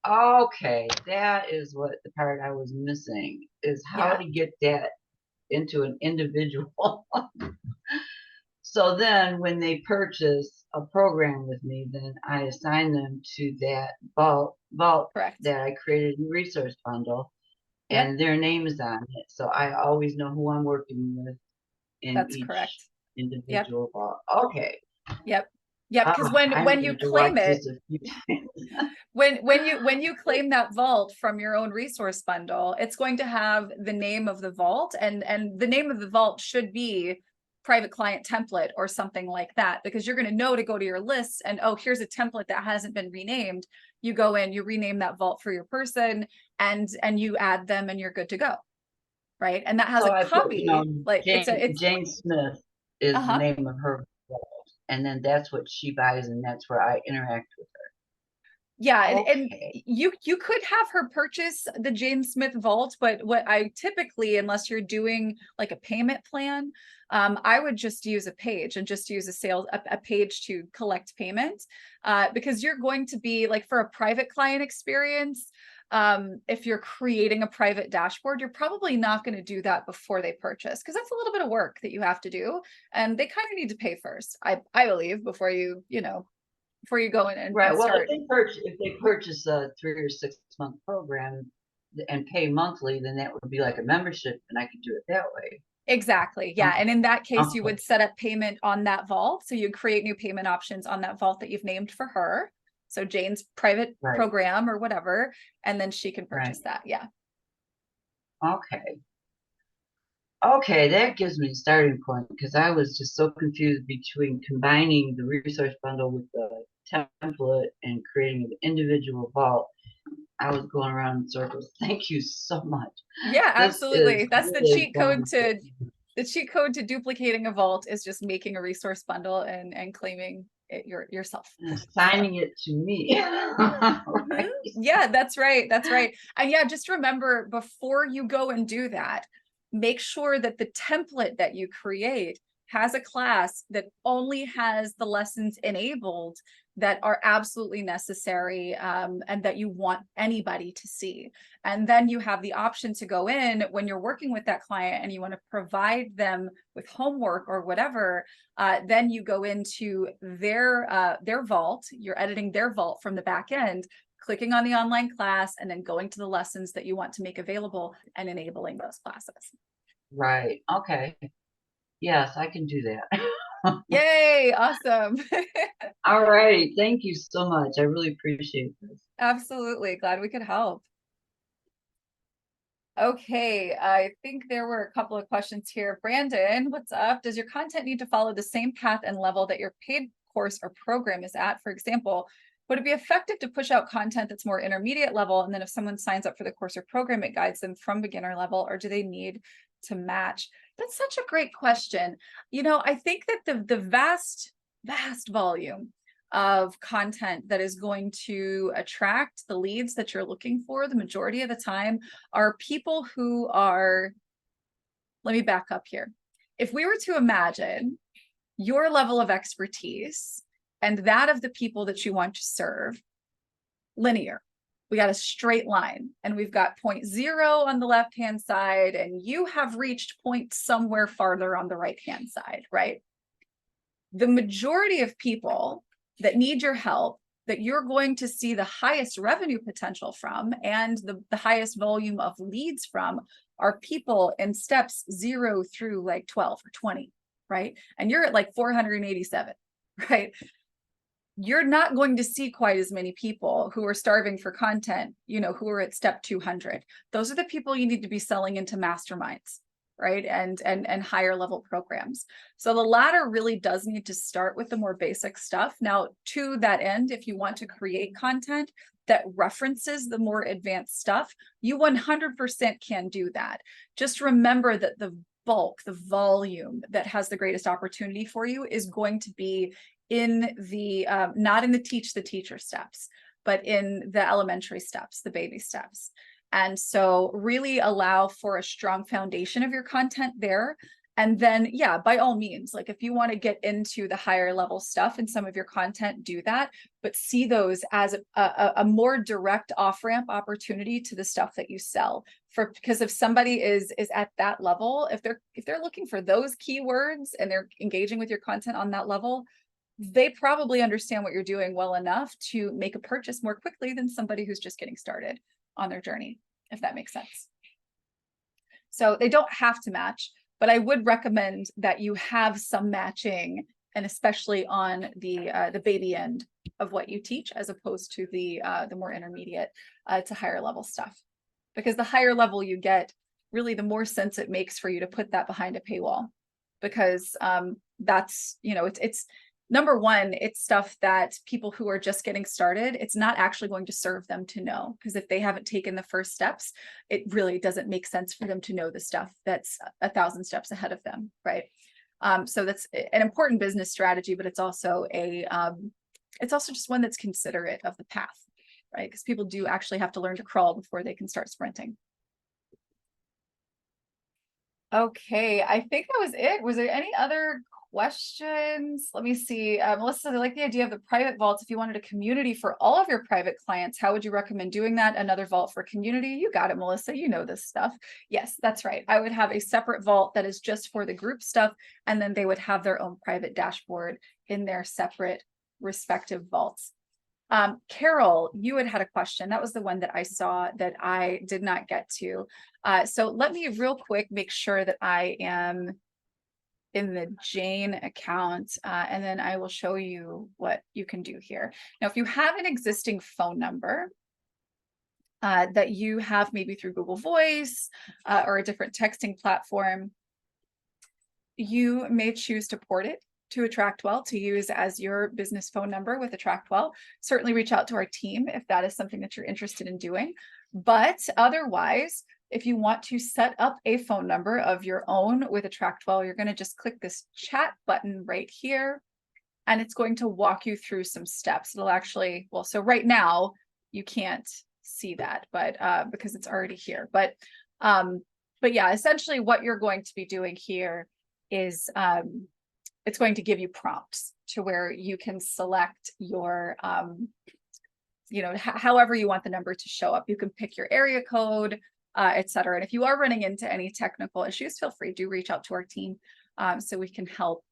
[SPEAKER 4] Okay, that is what the part I was missing, is how
[SPEAKER 1] Yeah.
[SPEAKER 4] to get that into an individual. So then when they purchase a program with me, then I assign them to that vault
[SPEAKER 1] Correct.
[SPEAKER 4] that I created in resource bundle,
[SPEAKER 1] Yep.
[SPEAKER 4] and their name is on it. So I always know who I'm working with in
[SPEAKER 1] That's
[SPEAKER 4] each
[SPEAKER 1] correct.
[SPEAKER 4] individual vault. Okay.
[SPEAKER 1] Yep. Yep. Because
[SPEAKER 4] I
[SPEAKER 1] when
[SPEAKER 4] may
[SPEAKER 1] you
[SPEAKER 4] have to watch
[SPEAKER 1] claim it,
[SPEAKER 4] this a few times.
[SPEAKER 1] when you claim that vault from your own resource bundle, it's going to have the name of the vault, and the name of the vault should be private client template or something like that, because you're going to know to go to your list and, oh, here's a template that hasn't been renamed. You go in, you rename that vault for your person, and you add them, and you're good to go. Right. And that has
[SPEAKER 4] So
[SPEAKER 1] a
[SPEAKER 4] I put,
[SPEAKER 1] copy, like it's
[SPEAKER 4] Jane Smith is the
[SPEAKER 1] uh-huh.
[SPEAKER 4] name of her vault, and then that's what she buys, and that's where I interact with her.
[SPEAKER 1] Yeah, and
[SPEAKER 4] Okay.
[SPEAKER 1] you could have her purchase the James Smith vault, but what I typically, unless you're doing like a payment plan, I would just use a page and just use a page to collect payment, because you're going to be like, for a private client experience, if you're creating a private dashboard, you're probably not going to do that before they purchase, because that's a little bit of work that you have to do, and they kind of need to pay first, I believe, before you before you go in
[SPEAKER 4] Right.
[SPEAKER 1] and
[SPEAKER 4] Well,
[SPEAKER 1] start.
[SPEAKER 4] if they purchase a 3 or 6 month program and pay monthly, then that would be like a membership, and I could do it that way.
[SPEAKER 1] Exactly. Yeah. And in that case, you
[SPEAKER 4] Okay.
[SPEAKER 1] would set up payment on that vault. So you'd create new payment options on that vault that you've named for her. So Jane's private
[SPEAKER 4] Right.
[SPEAKER 1] program or whatever, and then she can
[SPEAKER 4] Right.
[SPEAKER 1] purchase that. Yeah.
[SPEAKER 4] Okay. Okay, that gives me a starting point, because I was just so confused between combining the resource bundle with the template and creating an individual vault. I was going around in circles. Thank you so much.
[SPEAKER 1] Yeah,
[SPEAKER 4] This is
[SPEAKER 1] absolutely. That's the
[SPEAKER 4] really
[SPEAKER 1] cheat code
[SPEAKER 4] informative.
[SPEAKER 1] to duplicating a vault is just making a resource bundle and claiming it yourself.
[SPEAKER 4] And assigning it to me. Right.
[SPEAKER 1] Yeah, that's right. That's right. And yeah, just remember, before you go and do that, make sure that the template that you create has a class that only has the lessons enabled that are absolutely necessary, and that you want anybody to see. And then you have the option to go in when you're working with that client and you want to provide them with homework or whatever. Then you go into their vault, you're editing their vault from the back end, clicking on the online class, and then going to the lessons that you want to make available and enabling those classes.
[SPEAKER 4] Right. Okay. Yes, I can do that.
[SPEAKER 1] Yay, awesome.
[SPEAKER 4] All right. Thank you so much. I really appreciate this.
[SPEAKER 1] Absolutely, glad we could help. Okay, I think there were a couple of questions here. Brandon, what's up? Does your content need to follow the same path and level that your paid course or program is at? For example, would it be effective to push out content that's more intermediate level, and then if someone signs up for the course or program, it guides them from beginner level, or do they need to match? That's such a great question. I think that the vast volume of content that is going to attract the leads that you're looking for, the majority of the time, are people who are, let me back up here. If we were to imagine your level of expertise and that of the people that you want to serve linear, we got a straight line, and we've got point 0 on the left hand side, and you have reached point somewhere farther on the right hand side, right? The majority of people that need your help, that you're going to see the highest revenue potential from and the highest volume of leads from, are people in steps 0 through like 12 or 20, right? And you're at like 487, right? You're not going to see quite as many people who are starving for content, who are at step 200. Those are the people you need to be selling into masterminds, right? And higher level programs. So the latter really does need to start with the more basic stuff. Now, to that end, if you want to create content that references the more advanced stuff, you 100% can do that. Just remember that the bulk, the volume that has the greatest opportunity for you is going to be in the, not in the teach the teacher steps, but in the elementary steps, the baby steps. And so really allow for a strong foundation of your content there. And then, yeah, by all means, like if you want to get into the higher level stuff in some of your content, do that, but see those as a more direct off-ramp opportunity to the stuff that you sell. Because if somebody is at that level, if they're looking for those keywords and they're engaging with your content on that level, they probably understand what you're doing well enough to make a purchase more quickly than somebody who's just getting started on their journey, if that makes sense. So they don't have to match, but I would recommend that you have some matching, and especially on the baby end of what you teach, as opposed to the more intermediate to higher level stuff. Because the higher level you get, really the more sense it makes for you to put that behind a paywall, because that's, you know, it's number one, it's stuff that people who are just getting started, it's not actually going to serve them to know, because if they haven't taken the first steps, it really doesn't make sense for them to know the stuff that's 1,000 steps ahead of them, right? So that's an important business strategy, but it's also just one that's considerate of the path, right? Because people do actually have to learn to crawl before they can start sprinting. Okay, I think that was it. Was there any other questions? Let me see. Melissa, I like the idea of the private vaults. If you wanted a community for all of your private clients, how would you recommend doing that? Another vault for community? You got it, Melissa. You know this stuff. Yes, that's right. I would have a separate vault that is just for the group stuff, and then they would have their own private dashboard in their separate respective vaults. Carol, you had a question. That was the one that I saw that I did not get to. So let me real quick make sure that I am in the Jane account, and then I will show you what you can do here. Now, if you have an existing phone number that you have maybe through Google Voice or a different texting platform, you may choose to port it to AttractWell to use as your business phone number with AttractWell. Certainly reach out to our team if that is something that you're interested in doing. But otherwise, if you want to set up a phone number of your own with AttractWell, you're going to just click this chat button right here, and it's going to walk you through some steps. It'll actually, well, so right now you can't see that, but because it's already here. But yeah, essentially what you're going to be doing here is it's going to give you prompts to where you can select your, you know, however you want the number to show up. You can pick your area code, etc. And if you are running into any technical issues, feel free to reach out to our team so we can help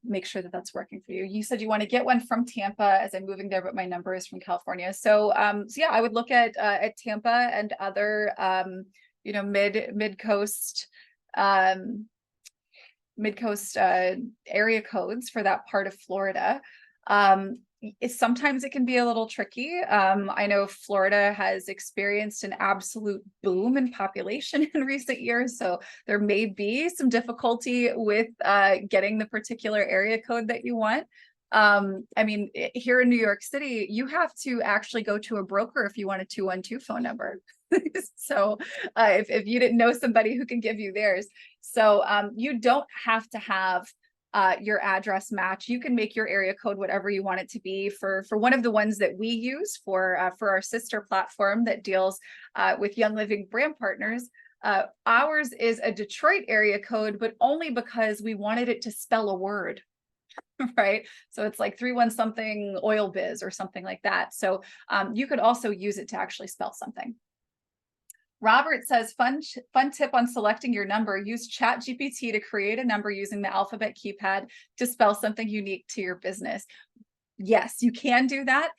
[SPEAKER 1] make sure that that's working for you. You said you want to get one from Tampa, as I'm moving there, but my number is from California. So, so yeah, I would look at Tampa and other, you know, mid-coast area codes for that part of Florida. Sometimes it can be a little tricky. I know Florida has experienced an absolute boom in population in recent years, so there may be some difficulty with getting the particular area code that you want. I mean, here in New York City, you have to actually go to a broker if you want a 212 phone number. So if you didn't know somebody who can give you theirs. So you don't have to have your address match. You can make your area code whatever you want it to be. For one of the ones that we use for our sister platform that deals with Young Living brand partners, ours is a Detroit area code, but only because we wanted it to spell a word. Right, so it's like 31 something oil biz or something like that. So you could also use it to actually spell something. Robert says, fun tip on selecting your number. Use ChatGPT to create a number using the alphabet keypad to spell something unique to your business. Yes, you can do that,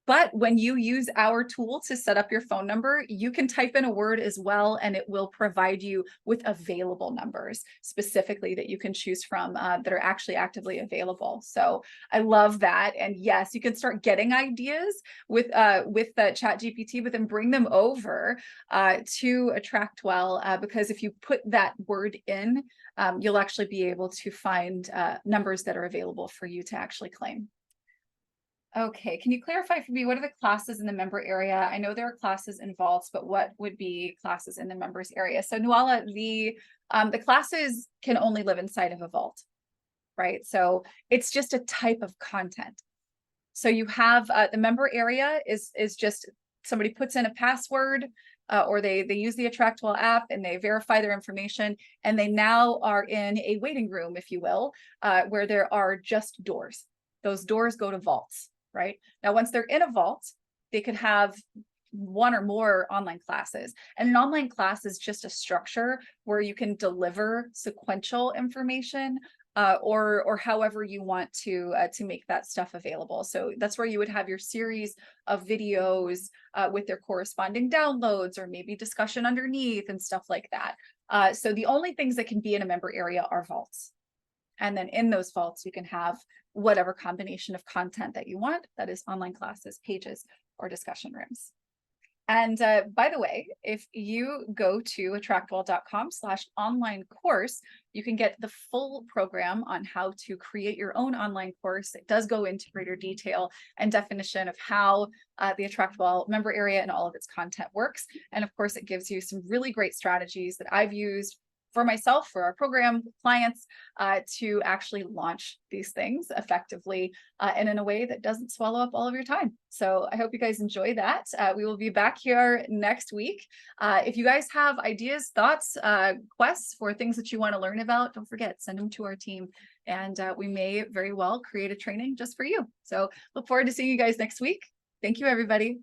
[SPEAKER 1] But when you use our tool to set up your phone number, you can type in a word as well, and it will provide you with available numbers specifically that you can choose from that are actually actively available. So I love that. And yes, you can start getting ideas with ChatGPT, but then bring them over to AttractWell, because if you put that word in, you'll actually be able to find numbers that are available for you to actually claim. Okay, can you clarify for me, what are the classes in the member area? I know there are classes involved, but what would be classes in the members area? So Nuala, the classes can only live inside of a vault, right? So it's just a type of content. So you have the member area is just somebody puts in a password, or they use the AttractWell app and they verify their information, and they now are in a waiting room, if you will, where there are just doors. Those doors go to vaults, right? Now, once they're in a vault, they could have one or more online classes. And an online class is just a structure where you can deliver sequential information, or however you want to make that stuff available. So that's where you would have your series of videos with their corresponding downloads, or maybe discussion underneath and stuff like that. So the only things that can be in a member area are vaults. And then in those vaults, you can have whatever combination of content that you want, that is online classes, pages, or discussion rooms. And by the way, if you go to attractwell.com/online course, you can get the full program on how to create your own online course. It does go into greater detail and definition of how the AttractWell member area and all of its content works. And of course, it gives you some really great strategies that I've used for myself, for our program clients, to actually launch these things effectively and in a way that doesn't swallow up all of your time. So I hope you guys enjoy that. We will be back here next week. If you guys have ideas, thoughts, quests for things that you want to learn about, don't forget, send them to our team, and we may very well create a training just for you. So look forward to seeing you guys next week. Thank you, everybody.